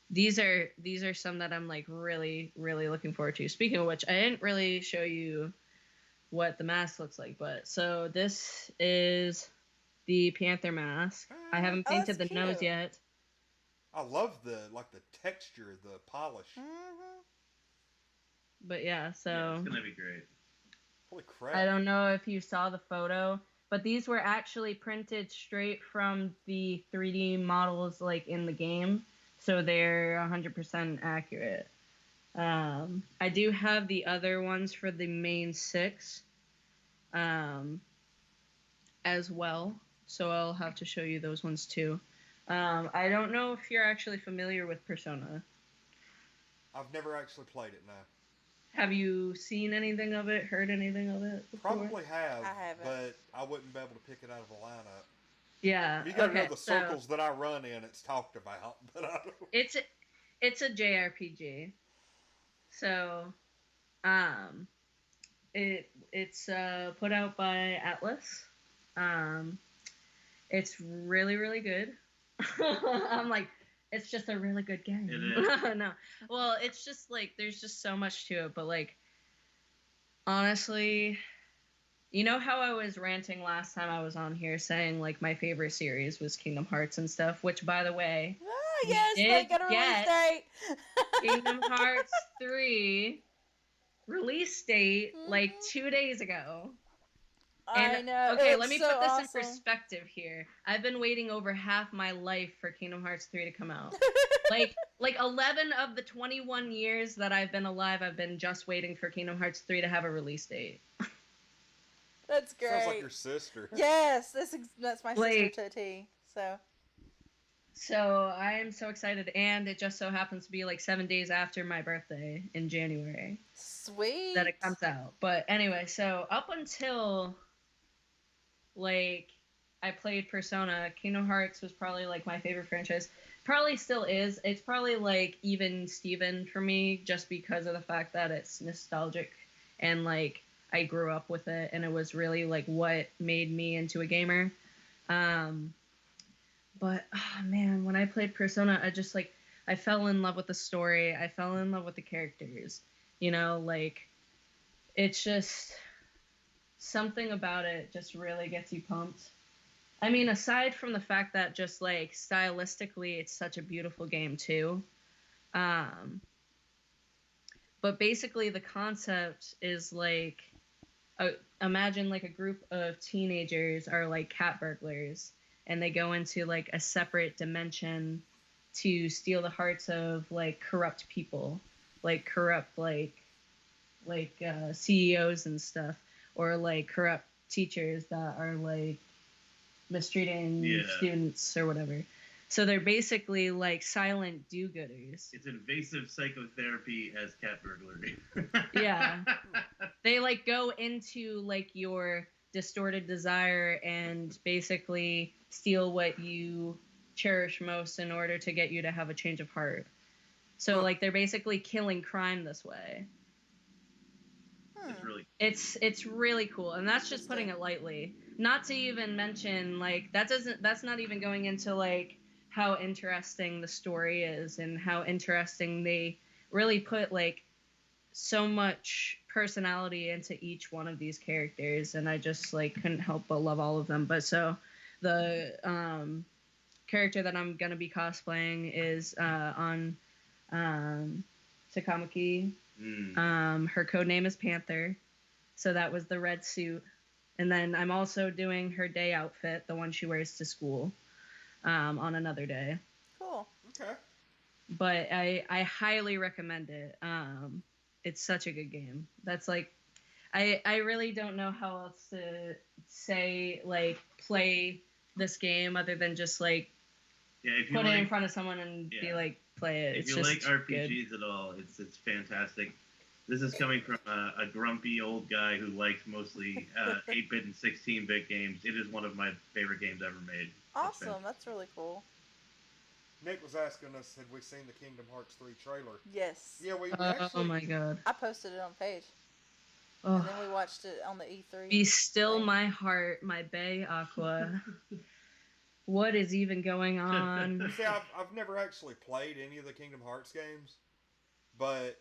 these are some that I'm like really looking forward to. Speaking of which, I didn't really show you what the mask looks like, but so this is the Panther mask. I haven't Oh, painted the that's nose cute. yet. I love the texture, the polish. Mhm. But yeah, so Yeah, it's gonna be great. Holy crap! I don't know if you saw the photo, but these were actually printed straight from the 3D models like in the game, so they're 100% accurate. I do have the other ones for the main 6 as well, so I'll have to show you those ones too. I don't know if you're actually familiar with Persona. I've never actually played it now. Have you seen anything of it, heard anything of it before? Probably have, I haven't. but I wouldn't be able to pick it out of a lineup. Yeah. You gotta okay, know the so- circles that I run in. It's talked about, but I don't. It's a JRPG. So, it's put out by Atlas. It's really good. I'm like, it's just a really good game. It is. No, well, it's just like there's just so much to it, but like, honestly, you know how I was ranting last time I was on here saying like my favorite series was Kingdom Hearts and stuff, which by the way, Ah, We yes, they did got a release get- date. Kingdom Hearts 3 release date like 2 days ago. I And know. okay, it's let me so put this in awesome. perspective here. I've been waiting over half my life for Kingdom Hearts 3 to come out. like 11 of the 21 years that I've been alive, I've been just waiting for Kingdom Hearts 3 to have a release date. That's great. Sounds like your sister. Yes, that's my sister Like- to a T. So I am so excited, and it just so happens to be like 7 days after my birthday in January Sweet. that it comes out. But anyway, so up until like I played Persona, Kingdom Hearts was probably like my favorite franchise. Probably still is. It's probably like even Steven for me, just because of the fact that it's nostalgic and like I grew up with it, and it was really like what made me into a gamer. But oh man, when I played Persona, I fell in love with the story. I fell in love with the characters. You know, like it's just something about it just really gets you pumped. I mean, aside from the fact that just like stylistically, it's such a beautiful game too. But basically, the concept is like, imagine like a group of teenagers are like cat burglars, and they go into like a separate dimension to steal the hearts of like corrupt people, like corrupt like CEOs and stuff, or like corrupt teachers that are like mistreating students or whatever. So they're basically like silent do-gooders. It's invasive psychotherapy as cat burglary. Yeah. They like go into like your distorted desire and basically steal what you cherish most in order to get you to have a change of heart. So like they're basically killing crime this way. It's really cool, and that's just putting it lightly. Not to even mention like that's not even going into like how interesting the story is and how interesting they really put like so much personality into each one of these characters, and I just like couldn't help but love all of them. But so the character that I'm gonna be cosplaying is on Takamaki. Her code name is Panther, so that was the red suit. And then I'm also doing her day outfit, the one she wears to school, on another day. Cool. Okay. But I highly recommend it. It's such a good game. That's like, I really don't know how else to say, like, play this game other than just, like, put it in front of someone and be like, play it. If you like RPGs at all, it's fantastic. This is coming from a grumpy old guy who likes mostly 8-bit and 16-bit games. It is one of my favorite games ever made. Awesome. That's really cool. Nick was asking us, had we seen the Kingdom Hearts 3 trailer? Yes. Yeah, we actually... Oh my god. I posted it on the page. Oh. And then we watched it on the E3. Be still my heart, my Bay Aqua. What is even going on? See, I've never actually played any of the Kingdom Hearts games, but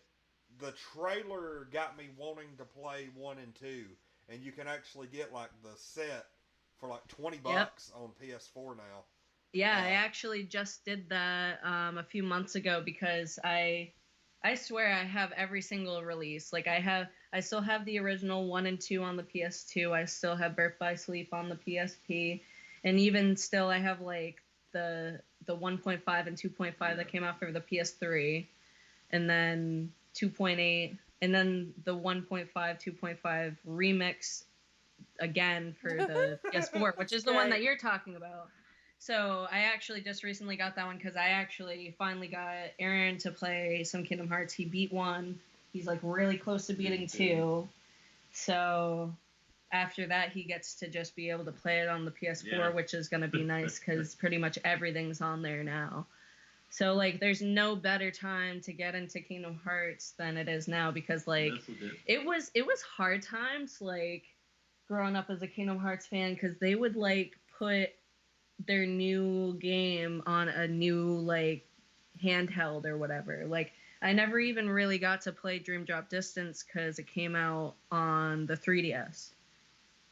the trailer got me wanting to play 1 and 2, and you can actually get like the set for like $20 on PS4 now. Yeah, I actually just did that a few months ago because I swear I have every single release. Like I still have the original 1 and 2 on the PS2. I still have Birth by Sleep on the PSP, and even still I have like the 1.5 and 2.5 that came out for the PS3, and then 2.8, and then the 1.5, 2.5 remix again for the PS4, which is the one that you're talking about. So I actually just recently got that one because I actually finally got Aaron to play some Kingdom Hearts. He beat 1. He's like really close to beating 2. So after that, he gets to just be able to play it on the PS4, which is going to be nice because pretty much everything's on there now. So like there's no better time to get into Kingdom Hearts than it is now, because like it was hard times like growing up as a Kingdom Hearts fan, because they would like put their new game on a new like handheld or whatever. Like I never even really got to play Dream Drop Distance because it came out on the 3DS,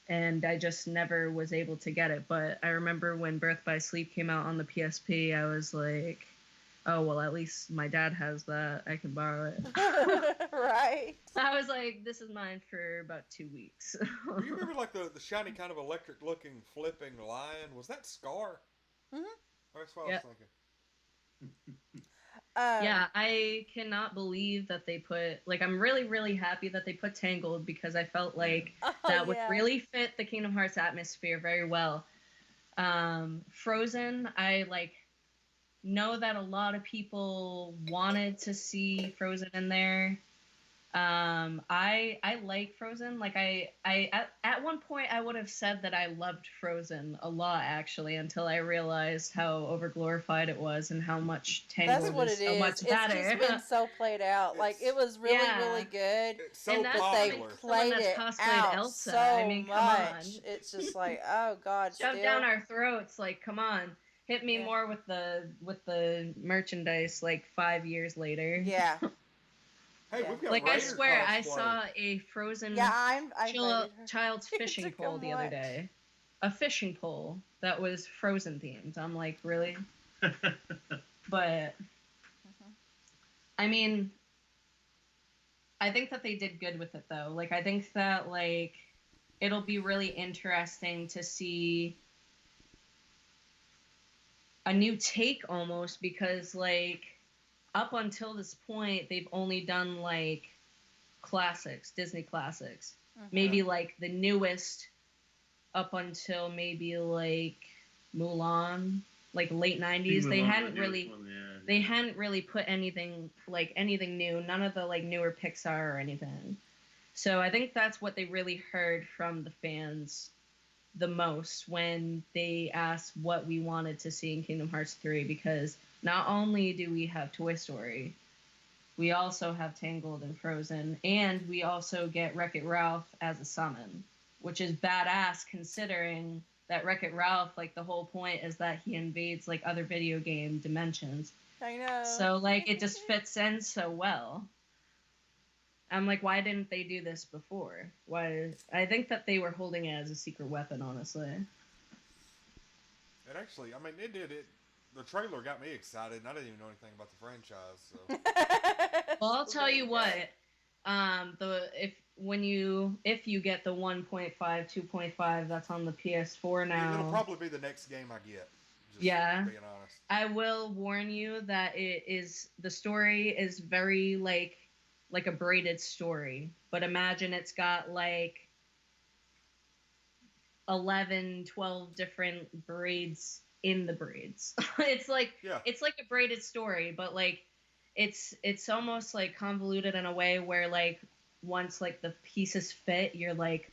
and I just never was able to get it. But I remember when Birth by Sleep came out on the PSP, I was like, oh well, at least my dad has that, I can borrow it. Right. I was like, this is mine for about 2 weeks. Do you remember like the shiny kind of electric looking flipping lion? Was that Scar? Mhm. That's what I was Yep. thinking. Yeah, I cannot believe that they put, like, I'm really, really happy that they put Tangled, because I felt like Oh, that would yeah. really fit the Kingdom Hearts atmosphere very well. Frozen, I, like, know that a lot of people wanted to see Frozen in there. I like Frozen. Like at one point I would have said that I loved Frozen a lot, actually, until I realized how overglorified it was and how much That's Tangled what is it so is. much It's better. just been so played out. Like, it was really, Yeah. really good. It's so And that's But they popular. someone played that's it cosplayed out Elsa. so I mean, come much. on. It's just like, oh god, Shove still. down our throats, like, come on. Hit me Yeah. more with the merchandise like 5 years later. Yeah. Hey, Yeah. we've got Like, I Raider swear, I cosplay. saw a Frozen Yeah, I invited her. child's fishing To pole come the other watch. day. A fishing pole that was Frozen themed. I'm like, really? But Mhm. I mean, I think that they did good with it though. Like, I think that, like, it'll be really interesting to see a new take almost, because, like, up until this point they've only done like classics, Disney classics. Mhm. Maybe like the newest up until maybe like Mulan, like late 90s. They hadn't really they hadn't really put anything new, none of the like newer Pixar or anything. So I think that's what they really heard from the fans the most when they asked what we wanted to see in Kingdom Hearts 3, because not only do we have Toy Story, we also have Tangled and Frozen, and we also get Wreck-It Ralph as a summon, which is badass considering that Wreck-It Ralph, like, the whole point is that he invades, like, other video game dimensions. I know. So, like, it just fits in so well. I'm like, why didn't they do this before? Why? I think that they were holding it as a secret weapon, honestly. It actually, I mean, it did it. The trailer got me excited, and I didn't even know anything about the franchise. So. Well, I'll tell you what. If you get the 1.5, 2.5, that's on the PS4 now. It'll probably be the next game I get. Just Yeah. being honest. I will warn you that the story is very like a braided story, but imagine it's got like 11, 12 different braids in the braids. It's like a braided story, but like it's almost like convoluted in a way where, like, once like the pieces fit, you're like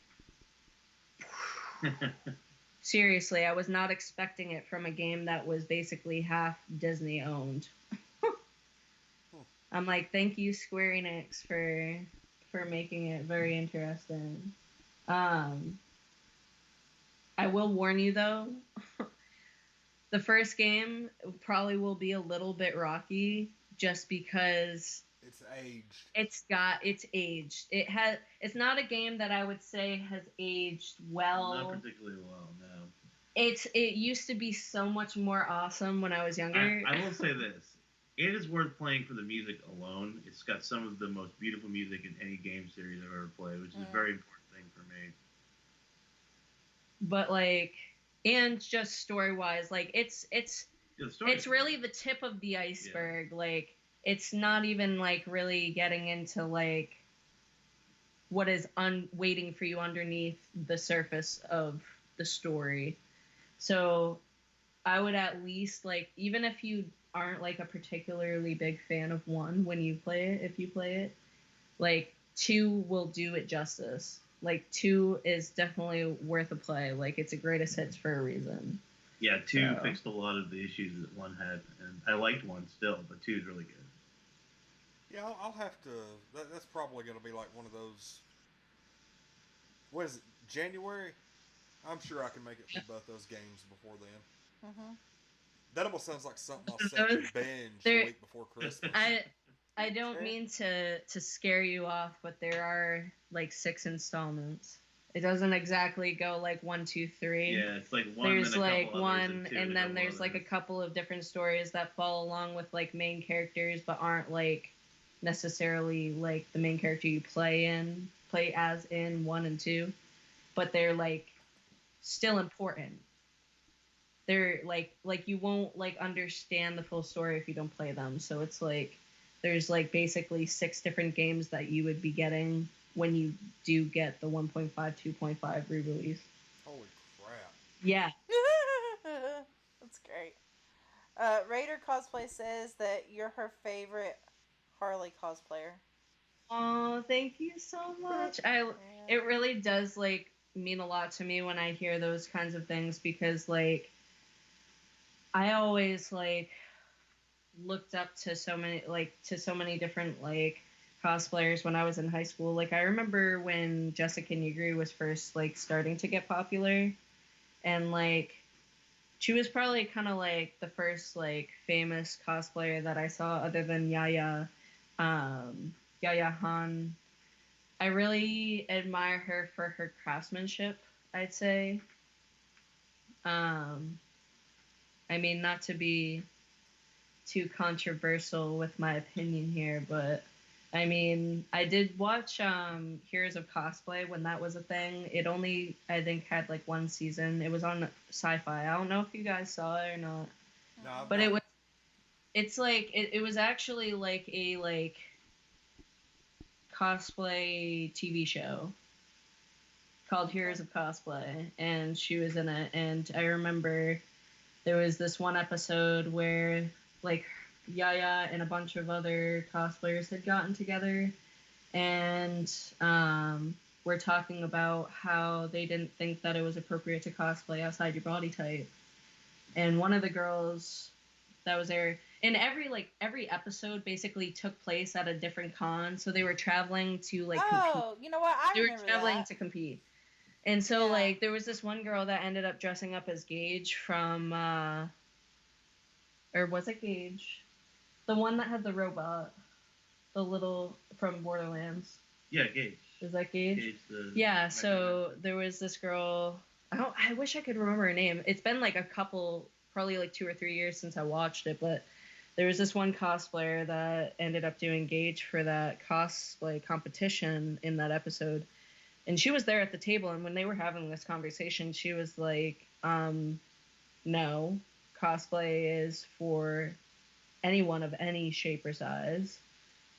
seriously, I was not expecting it from a game that was basically half Disney owned. I'm like, thank you, Square Enix, for making it very interesting. I will warn you though, the first game probably will be a little bit rocky, just because it's aged. It's aged. It's not a game that I would say has aged well. Not particularly well, no. It used to be so much more awesome when I was younger. I will say this. It is worth playing for the music alone. It's got some of the most beautiful music in any game series I've ever played, which is a very important thing for me. But, like, and just story-wise, like, it's really the tip of the iceberg. Yeah. Like, it's not even, like, really getting into, like, what is waiting for you underneath the surface of the story. So I would at least, like, even if you aren't like a particularly big fan of 1 when you play it, if you play it, like, 2 will do it justice. Like, 2 is definitely worth a play. Like, it's a greatest hits for a reason. Yeah, 2 fixed a lot of the issues that 1 had, and I liked 1 still, but 2 is really good. Yeah, I'll have to. That's probably going to be like one of those. What is it? January? I'm sure I can make it through both those games before then. Mhm. That almost sounds like something I'll set to binge the week before Christmas. I don't mean to scare you off, but there are like 6 installments. It doesn't exactly go like 1, 2, 3. Yeah, it's like 1. There's and like 1, two, and then there's like a couple of different stories that follow along with like main characters, but aren't like necessarily like the main character you play as in 1 and 2, but they're like still important. They're like you won't like understand the full story if you don't play them. So it's like there's like basically 6 different games that you would be getting when you do get the 1.5 2.5 re-release. Holy crap. Yeah. That's great. Raider Cosplay says that you're her favorite Harley cosplayer. Oh, thank you so much. It really does like mean a lot to me when I hear those kinds of things, because like I always like looked up to so many different like cosplayers when I was in high school. Like I remember when Jessica Nigri was first like starting to get popular, and like she was probably kind of like the first like famous cosplayer that I saw other than Yaya Han. I really admire her for her craftsmanship, I'd say. Um, I mean, not to be too controversial with my opinion here, but I mean, I did watch Heroes of Cosplay when that was a thing. It only, I think, had like 1 season. It was on Sci-Fi. I don't know if you guys saw it or not, No, but it's like it was actually like a like cosplay TV show called Heroes of Cosplay, and she was in it. And I remember there was this one episode where like Yaya and a bunch of other cosplayers had gotten together, and we're talking about how they didn't think that it was appropriate to cosplay outside your body type. And one of the girls that was there, and every episode basically took place at a different con, so they were traveling to like compete. Oh, you know what? I They were remember traveling that. to compete. And so, Yeah. like, there was this one girl that ended up dressing up as Gage from, or was it Gage? The one that had the robot, the little, from Borderlands. Yeah, Gage. Is that Gage? Gage Yeah, so there was this girl, I wish I could remember her name. It's been like a couple, probably like 2 or 3 years since I watched it, but there was this one cosplayer that ended up doing Gage for that cosplay competition in that episode. And she was there at the table, and when they were having this conversation, she was like, no, cosplay is for anyone of any shape or size.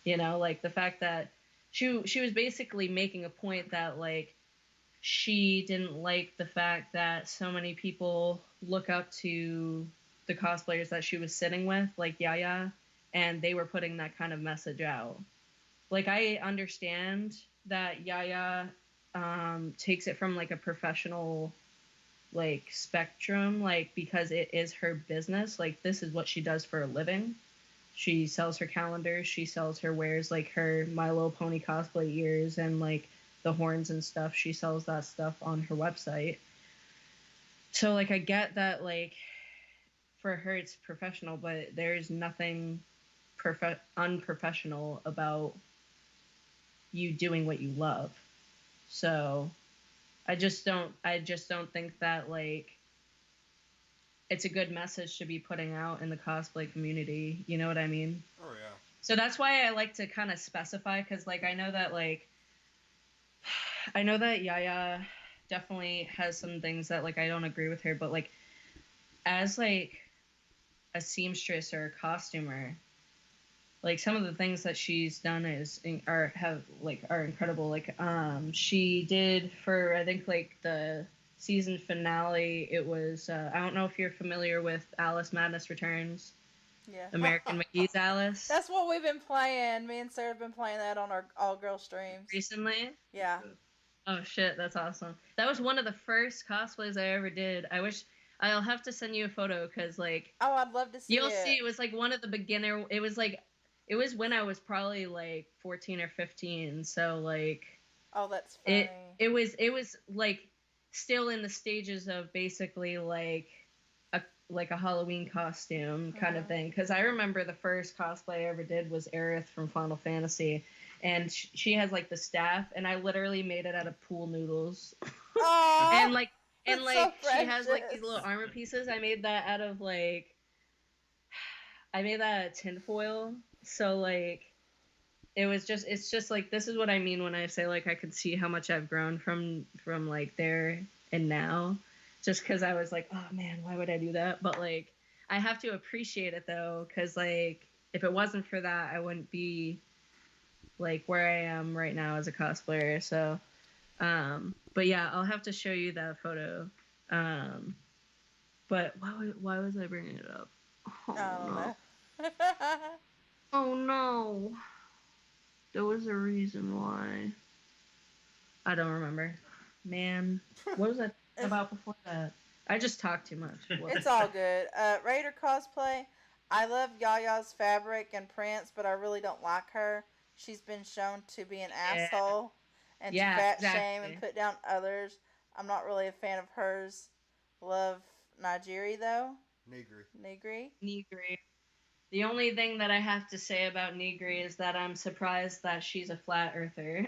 You know, like the fact that she was basically making a point that like she didn't like the fact that so many people look up to the cosplayers that she was sitting with, like Yaya, and they were putting that kind of message out. Like I understand that Yaya takes it from like a professional like spectrum, like because it is her business. Like this is what she does for a living. She sells her calendars, she sells her wares, like her My Little Pony cosplay ears and like the horns and stuff. She sells that stuff on her website. So like I get that like for her it's professional, but there's nothing unprofessional about you doing what you love. So I just don't think that like it's a good message to be putting out in the cosplay community. You know what I mean? Oh yeah. So that's why I like to kind of specify, because like I know that Yaya definitely has some things that like I don't agree with her, but like as like a seamstress or a costumer, like some of the things that she's done are incredible. Like she did for I think like the season finale, it was I don't know if you're familiar with Alice Madness Returns. Yeah. American McGee's Alice. That's what we've been playing. Me and Sarah have been playing that on our all-girl streams. Recently? Yeah. Oh shit, that's awesome. That was one of the first cosplays I ever did. I'll have to send you a photo, because like Oh, I'd love to see you'll it. see it was like one of the beginner. It was when I was probably like 14 or 15. So like Oh, that's funny. it was like still in the stages of basically like a Halloween costume kind of thing. Because I remember the first cosplay I ever did was Aerith from Final Fantasy, and she has like the staff, and I literally made it out of pool noodles. Aww, and that's like so she has like these precious. little armor pieces. I made that out of tinfoil. So like it's just like, this is what I mean when I say like I could see how much I've grown from like there and now, just because I was like, oh man, why would I do that? But like I have to appreciate it though, because like if it wasn't for that, I wouldn't be like where I am right now as a cosplayer. So but yeah, I'll have to show you that photo. But why was I bringing it up? Oh, I don't no. know. Oh no. There was a reason why. I don't remember. Man, what was that about before that? I just talked too much. It's all good. Raider cosplay. I love Yaya's fabric and prints, but I really don't like her. She's been shown to be an asshole and to fat shame and put down others. I'm not really a fan of hers. Love Nigeri though. Negri. The only thing that I have to say about Negri is that I'm surprised that she's a flat earther.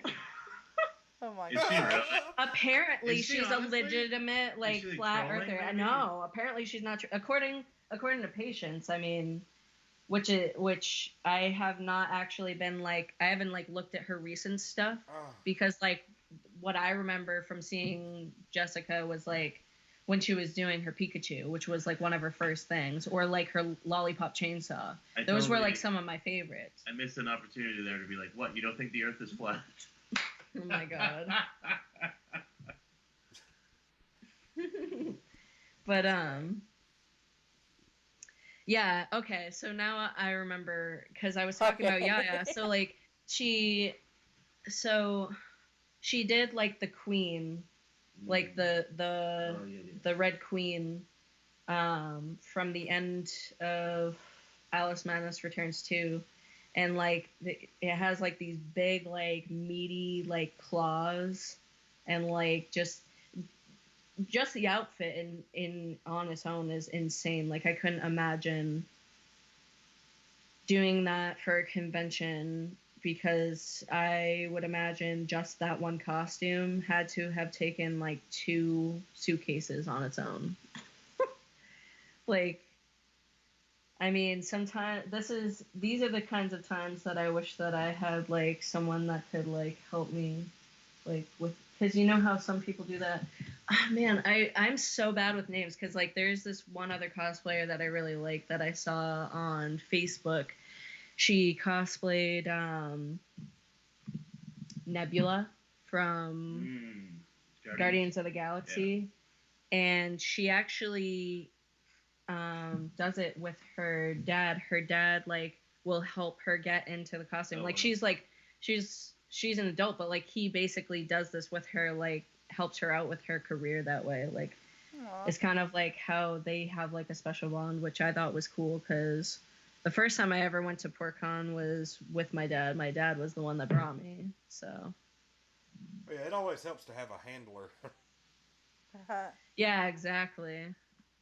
Oh my Is she god. really? Apparently, Is she she's honestly? a legitimate like Is she, like, flat trolling, earther. maybe? No, apparently she's not. According to Patience, I mean, which I have not actually been like, I haven't like looked at her recent stuff, because like what I remember from seeing Jessica was like when she was doing her Pikachu, which was like one of her first things, or like her Lollipop Chainsaw. Those were like some of my favorites. I missed an opportunity there to be like, what? You don't think the Earth is flat? Oh my god. But yeah, okay, so now I remember, because I was talking about Yaya. So like she did like the queen, like the Red Queen from the end of Alice Madness Returns 2. And like it has like these big like meaty like claws, and like just the outfit in on its own is insane. Like I couldn't imagine doing that for a convention, because I would imagine just that one costume had to have taken like 2 suitcases on its own. Like, I mean, sometimes these are the kinds of times that I wish that I had like someone that could like help me, like with, because you know how some people do that. Oh, man, I'm so bad with names, because like there's this one other cosplayer that I really like that I saw on Facebook. She cosplayed Nebula from Guardians of the Galaxy, and she actually does it with her dad. Her dad like will help her get into the costume. She's an adult, but like he basically does this with her, like helps her out with her career that way. Like it's kind of like how they have like a special bond, which I thought was cool, because the first time I ever went to PortCon was with my dad. My dad was the one that brought me. So yeah, it always helps to have a handler. Yeah, exactly.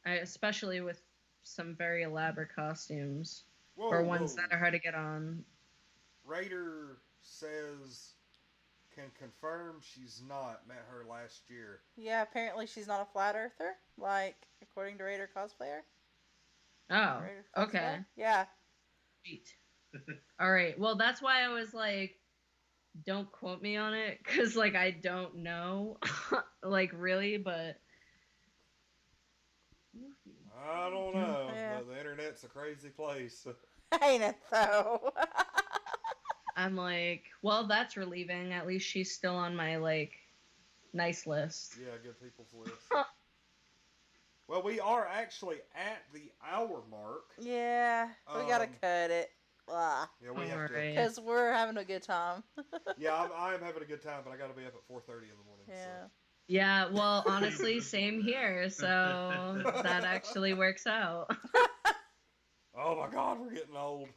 Especially with some very elaborate costumes, or ones that are hard to get on. Raider says can confirm she's not met her last year. Yeah, apparently she's not a flat earther, like according to Raider cosplayer. Oh, okay. Yeah. Sweet. All right. Well, that's why I was like, don't quote me on it, because like I don't know, like really, but I don't know. Yeah. The internet's a crazy place. Ain't it though? I'm like, well, that's relieving. At least she's still on my like nice list. Yeah, good people's list. Well, we are actually at the hour mark. Yeah, we gotta cut it. Blah. Yeah, we have to. Because we're having a good time. Yeah, I am having a good time, but I got to be up at 4:30 in the morning. Yeah. So. Yeah, well, honestly, same here. So that actually works out. Oh my God, we're getting old.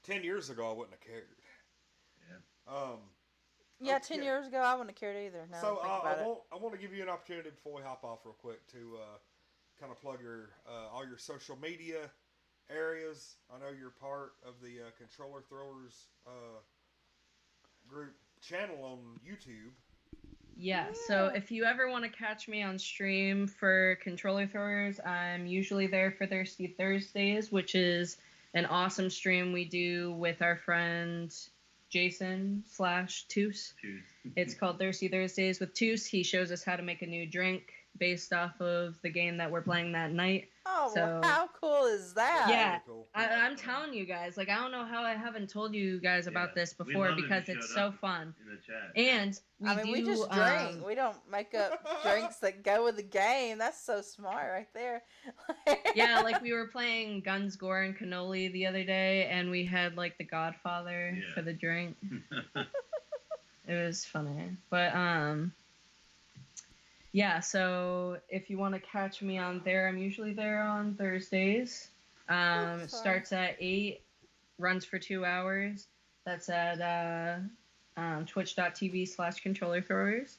10 years ago, I wouldn't have cared. Yeah. Yeah, 10 years ago, I wouldn't have cared either. Now So I want to give you an opportunity before we hop off real quick to kind of plug your all your social media areas. I know you're part of the Controller Throwers group channel on YouTube. Yeah, so if you ever want to catch me on stream for Controller Throwers, I'm usually there for Thirsty Thursdays, which is an awesome stream we do with our friend Jason/Toos. It's called Thirsty Thursdays with Toos. He shows us how to make a new drink based off of the game that we're playing that night. Oh, So, well, how cool is that? Yeah, Really cool. I'm telling you guys, like, I don't know how I haven't told you guys about this before because it's so fun. In the chat. And we just drink. We don't make up drinks that go with the game. That's so smart right there. Yeah, like we were playing Guns, Gore, and Cannoli the other day, and we had like the Godfather for the drink. It was funny, but yeah. So if you want to catch me on there, I'm usually there on Thursdays. It starts at 8, runs for 2 hours. That's at twitch.tv/controller throwers.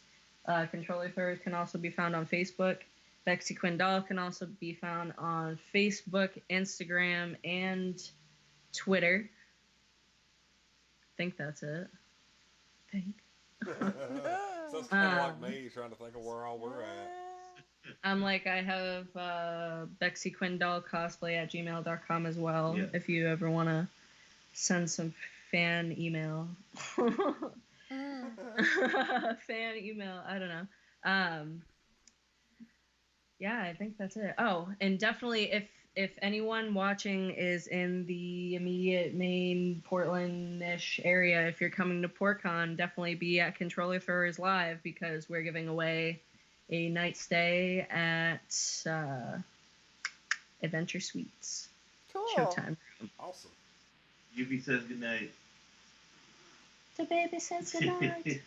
Controller throwers can also be found on Facebook. BexxiQuinn Doll can also be found on Facebook, Instagram, and Twitter. I think that's it. So it's kind of like me trying to think of where all we're at. I have BexxiQuinn Doll cosplay at gmail.com as well. Yeah. If you ever want to send some fan email. Fan email. I don't know. Yeah, I think that's it. Oh, and definitely if anyone watching is in the immediate Maine, Portland-ish area, if you're coming to PortCon, definitely be at Controller Throwers Live because we're giving away a night stay at Adventure Suites. Cool. Showtime. Awesome. Yubi says goodnight. The baby says goodnight.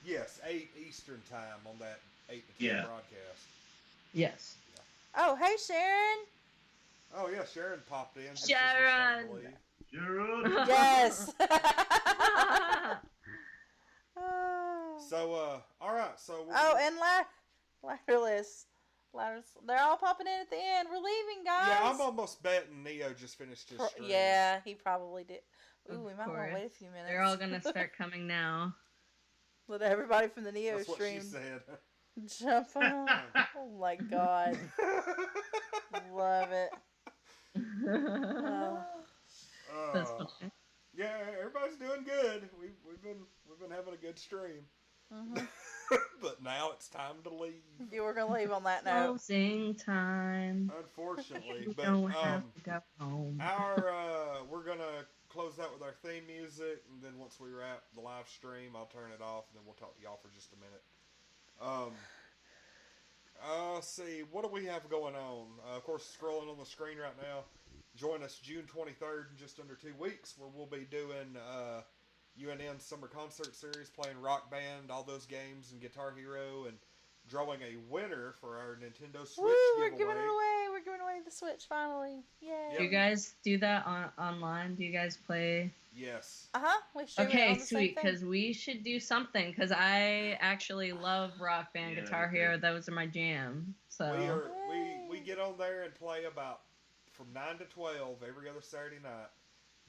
Yes, 8 Eastern time on that 8 to 10 broadcast. Yes. Oh, hey, Sharon. Oh, yeah, Sharon popped in. Sharon. Sharon. Yes. So, all right. So. And ladder list. They're all popping in at the end. We're leaving, guys. Yeah, I'm almost betting Neo just finished his stream. Yeah, he probably did. Ooh, we might want to wait a few minutes. They're all gonna start coming now. Let everybody from the Neo That's stream what she said. jump on. Oh my god. Love it. That's funny. Yeah, everybody's doing good. We've been having a good stream. Mm-hmm. But now it's time to leave. You were gonna leave on that note. Closing time. Unfortunately, We but don't have to go home. we're gonna close out with our theme music, and then once we wrap the live stream, I'll turn it off, and then we'll talk to y'all for just a minute. Let's see, what do we have going on? Of course, scrolling on the screen right now. Join us June 23rd in just under 2 weeks, where we'll be doing UNN Summer Concert Series, playing Rock Band, all those games, and Guitar Hero, and drawing a winner for our Nintendo Switch giveaway. We're giving it away. We're giving away the Switch finally. Yay. Do you guys do that online? Do you guys play? Yes. We stream it Okay, on the same sweet, thing. because we should do something, because I actually love Rock Band, Guitar Hero. Those are my jam. So We get on there and play about from 9 to 12 every other Saturday night.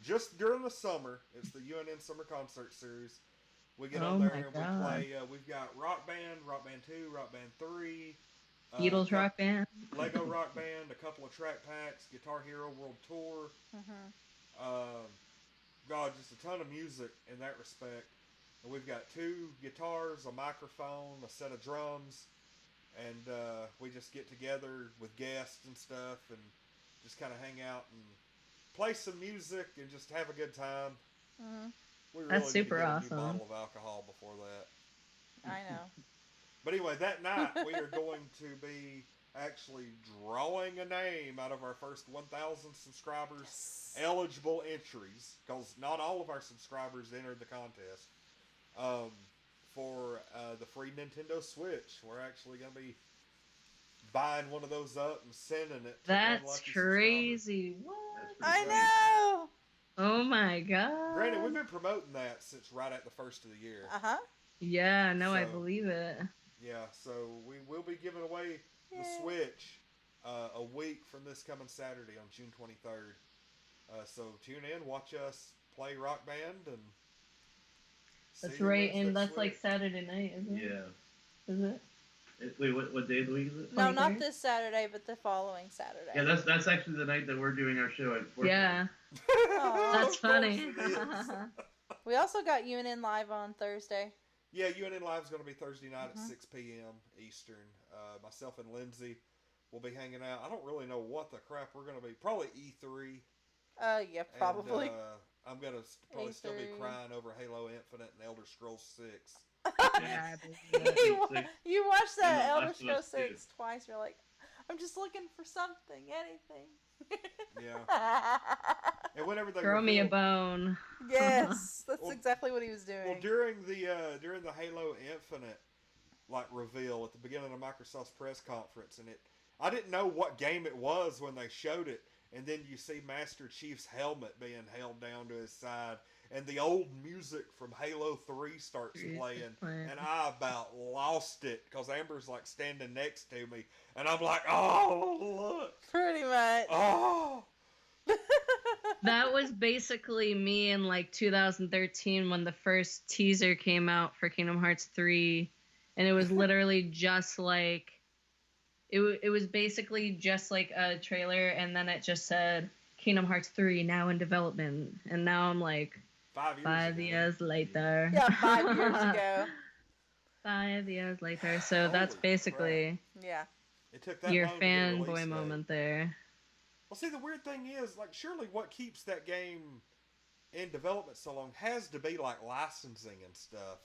Just during the summer, it's the UNN Summer Concert Series. We get on there and we play. We've got Rock Band 2, Rock Band 3, Beatles Rock Band, Lego Rock Band, a couple of track packs, Guitar Hero World Tour. God, just a ton of music in that respect. And we've got 2 guitars, a microphone, a set of drums, and we just get together with guests and stuff and just kind of hang out and play some music and just have a good time. We really That's need super to get awesome. a new bottle of alcohol before that. I know. But anyway, that night we are going to be actually drawing a name out of our first 1,000 subscribers eligible entries, because not all of our subscribers entered the contest for the free Nintendo Switch. We're actually going to be buying one of those up and sending it to That's unlucky crazy. What? I know. Oh my god. Granted, we've been promoting that since right at the first of the year. Yeah, no, I So- believe it. Yeah, so we will be giving away the Switch a week from this coming Saturday on June 23rd. So tune in, watch us play Rock Band, and That's see who right, wins and that that's like Switch. Saturday night, isn't it? Yeah. Is it? Wait, what day of the week is it? No, not 23rd? this Saturday, but the following Saturday. Yeah, that's actually the night that we're doing our show at 4:30. Yeah, Aw. that's Of course funny. it is. We also got UNN Live on Thursday. Yeah, UNN Live is going to be Thursday night at Mhm. 6 p.m. Eastern. Myself and Lindsay will be hanging out. I don't really know what the crap we're going to be. Probably E3. Yeah, probably. And, I'm going to probably still be E3. crying over Halo Infinite and Elder Scrolls 6. Yeah, I believe it. You watched that Yeah, Elder Last of Us Scrolls 2. 6 twice. You're like, I'm just looking for something, anything. Yeah. And whenever they Throw me a reveal- bone. Yes, that's Well- exactly what he was doing. Well, during the Halo Infinite reveal at the beginning of Microsoft's press conference, and I didn't know what game it was when they showed it, and then you see Master Chief's helmet being held down to his side, and the old music from Halo 3 starts playing, and I about lost it because Amber's like standing next to me, and I'm like, oh look, Pretty much. oh. That was basically me in like 2013 when the first teaser came out for Kingdom Hearts 3, and it was literally just like it was basically just like a trailer, and then it just said Kingdom Hearts 3 now in development, and now I'm like 5 years later. Yeah, 5 years ago. 5 years later. So that's Holy basically Yeah. It took that your long to get a release fanboy date. moment there. Well, see, the weird thing is, like, surely what keeps that game in development so long has to be like licensing and stuff.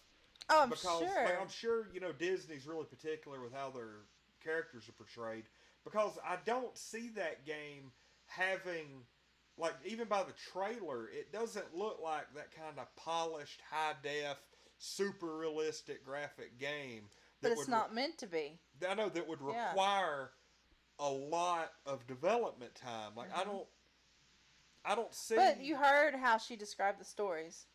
Oh, I'm Because sure. like, I'm sure Disney's really particular with how their characters are portrayed. Because I don't see that game having, like, even by the trailer, it doesn't look like that kind of polished, high def, super realistic graphic game. But that it's would not meant to be. I know that would Yeah. require a lot of development time. Like I don't see. But you heard how she described the stories.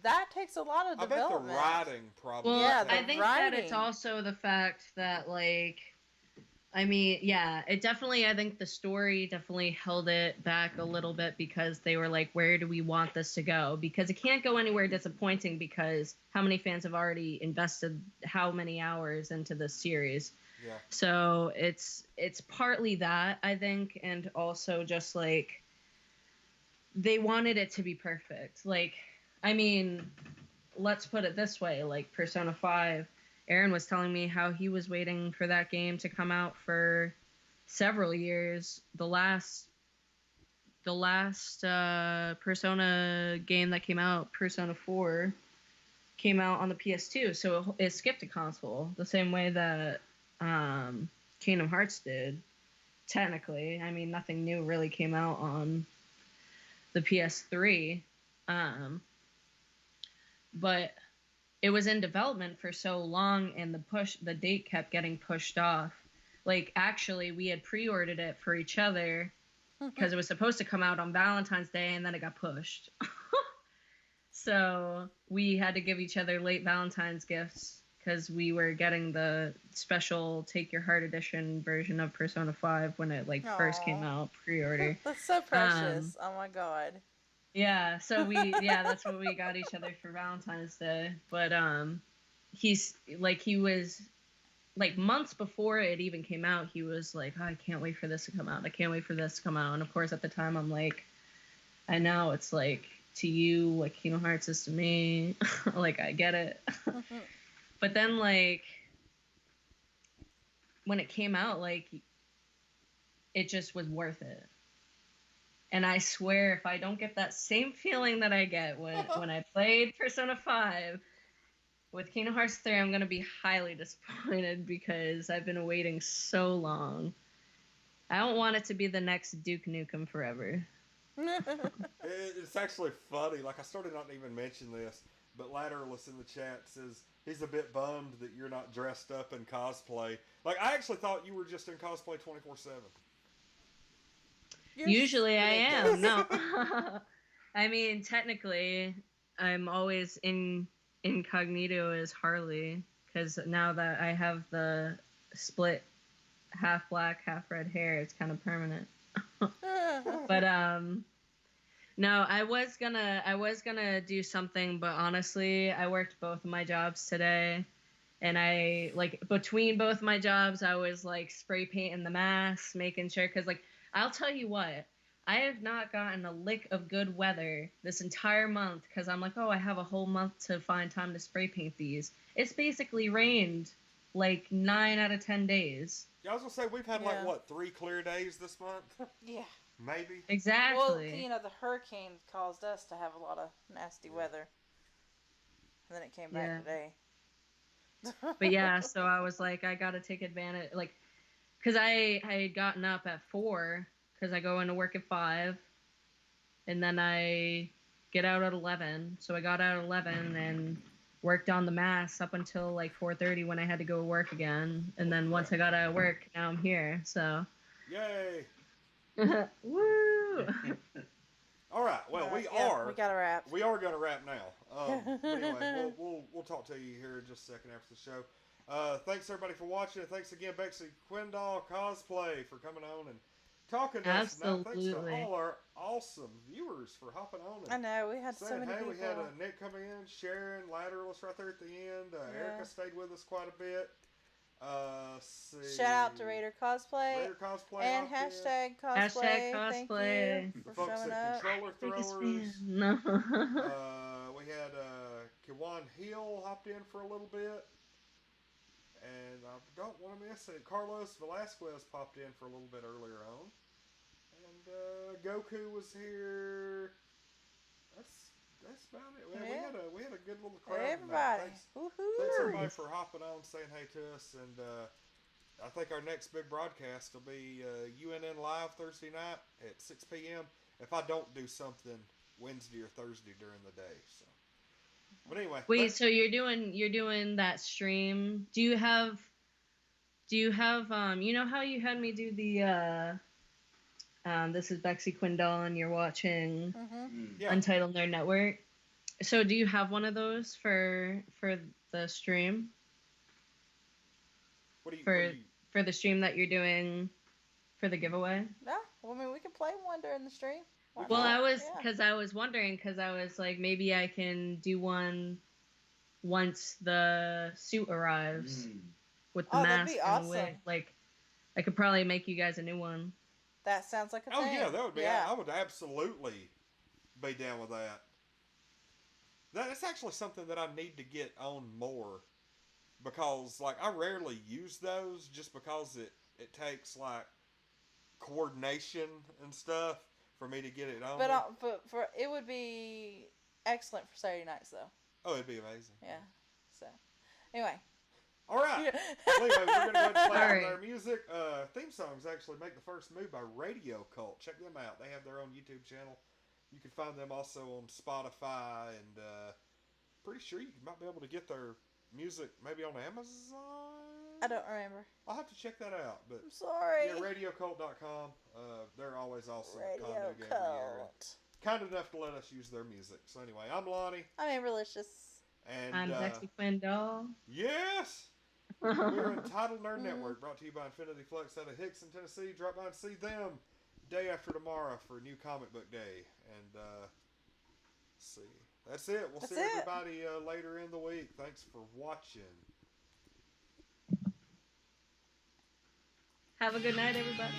That takes a lot of I bet the development. writing probably. Well, Yeah, I the think that it's writing. also the fact that, like, I mean, yeah, it definitely, I think the story definitely held it back a little bit because they were like, where do we want this to go? Because it can't go anywhere disappointing because how many fans have already invested how many hours into this series? Yeah. So it's partly that, I think, and also just like they wanted it to be perfect. Like, I mean, let's put it this way, like Persona 5, Aaron was telling me how he was waiting for that game to come out for several years. The last Persona game that came out, Persona 4, came out on the PS2, so it skipped a console the same way that Kingdom Hearts did. Technically, I mean, nothing new really came out on the PS3, but it was in development for so long, and the date kept getting pushed off. Like, actually, we had pre-ordered it for each other because it was supposed to come out on Valentine's Day, and then it got pushed. So we had to give each other late Valentine's gifts because we were getting the special Take Your Heart edition version of Persona 5 when it first came Aw. out, pre-order. That's so precious. Oh my god. Yeah, so that's what we got each other for Valentine's Day. But he was like months before it even came out, he was like, oh, I can't wait for this to come out. I can't wait for this to come out. And of course at the time I'm like, I know it's like to you like Kingdom Hearts is to me. Like, I get it. But then like when it came out, like it just was worth it. And I swear, if I don't get that same feeling that I get when I played Persona 5 with Kingdom Hearts 3, I'm going to be highly disappointed because I've been waiting so long. I don't want it to be the next Duke Nukem Forever. It's actually funny. Like, I started not to even mention this, but Latterless in the chat says he's a bit bummed that you're not dressed up in cosplay. Like, I actually thought you were just in cosplay 24/7. Usually I am. No. I mean, technically, I'm always incognito as Harley because now that I have the split half black, half red hair, it's kind of permanent. But no, I was gonna do something, but honestly, I worked both of my jobs today, And I, like, between both my jobs, I was, like, spray painting the masks, making sure, because, like, I'll tell you what, I have not gotten a lick of good weather this entire month, because I'm like, oh, I have a whole month to find time to spray paint these. It's basically rained, like, 9 out of 10 days. Yeah, I was gonna say we've had Yeah. like what 3 clear days this month, Yeah. maybe. Exactly. Well, you know, the hurricane caused us to have a lot of nasty weather. And then it came back Yeah. today. But yeah, so I was like, I gotta take advantage, like, because I had gotten up at 4, because I go into work at 5, and then I get out at 11. So I got out at 11 and worked on the masks up until like 4:30 when I had to go to work again. And then once I got out of work, now I'm here. So Yay! woo! All right. Well, We got a wrap. We are gonna wrap now. But anyway, we'll talk to you here in just a second after the show. Thanks everybody for watching. Thanks again, BexxiQuinn Doll Cosplay, for coming on and talking to us. Now, thanks to Absolutely. all our awesome viewers for hopping on and I know, we had so saying, many hey, people. we had Nick coming in, Sharon, Lateralist right there at the end. Erica stayed with us quite a bit. Let's see. Shout out to Raider Cosplay. Raider Cosplay And hopped in. hashtag cosplay. Hashtag Thank cosplay. you The for folks showing at up. Controller Biggest Throwers. fan. No. We had Kiwan Hill hopped in for a little bit. And I don't want to miss it. Carlos Velasquez popped in for a little bit earlier on. And Goku was here. That's about it. We had a good little crowd tonight. Everybody. Thanks Woohoo. everybody for hopping on, saying hey to us. And I think our next big broadcast will be UNN Live Thursday night at 6 p.m. if I don't do something Wednesday or Thursday during the day. So, but anyway. Wait, so you're doing that stream? Do you have you know how you had me do the this is BexxiQuinn Doll and you're watching Yeah. Untitled Nerd Network. So do you have one of those for the stream? What do you? For the stream that you're doing for the giveaway? No, I mean, we can play one during the stream. Why Well, not? I was Yeah. because I was wondering, because I was like, maybe I can do one once the suit arrives with the Oh, that'd mask be and the wig. awesome. Like, I could probably make you guys a new one. That sounds like a Oh thing. yeah, that would be. Yeah. I would absolutely be down with that. That's actually something that I need to get on more, because like I rarely use those just because it takes like coordination and stuff for me to get it on. there. But for it would be excellent for Saturday nights though. Oh, it'd be amazing. Yeah. So anyway. All right. Well, anyway, we're gonna go ahead and play All on right. their music. Theme songs actually make the first move by Radio Cult. Check them out. They have their own YouTube channel. You can find them also on Spotify, and pretty sure you might be able to get their music maybe on Amazon. I don't remember. I'll have to check that out. But I'm sorry. yeah, RadioCult.com. They're always awesome. Radio Kind Cult. kind enough to let us use their music. So anyway, I'm Lonnie, I'm Amberlicious. and I'm BexxiQuinn Doll. yes. We're Untitled Nerd Network, brought to you by Infinity Flux out of Hickson, Tennessee. Drop by and see them day after tomorrow for New Comic Book Day. And let's see. That's it. We'll That's see it. everybody later in the week. Thanks for watching. Have a good night, everybody.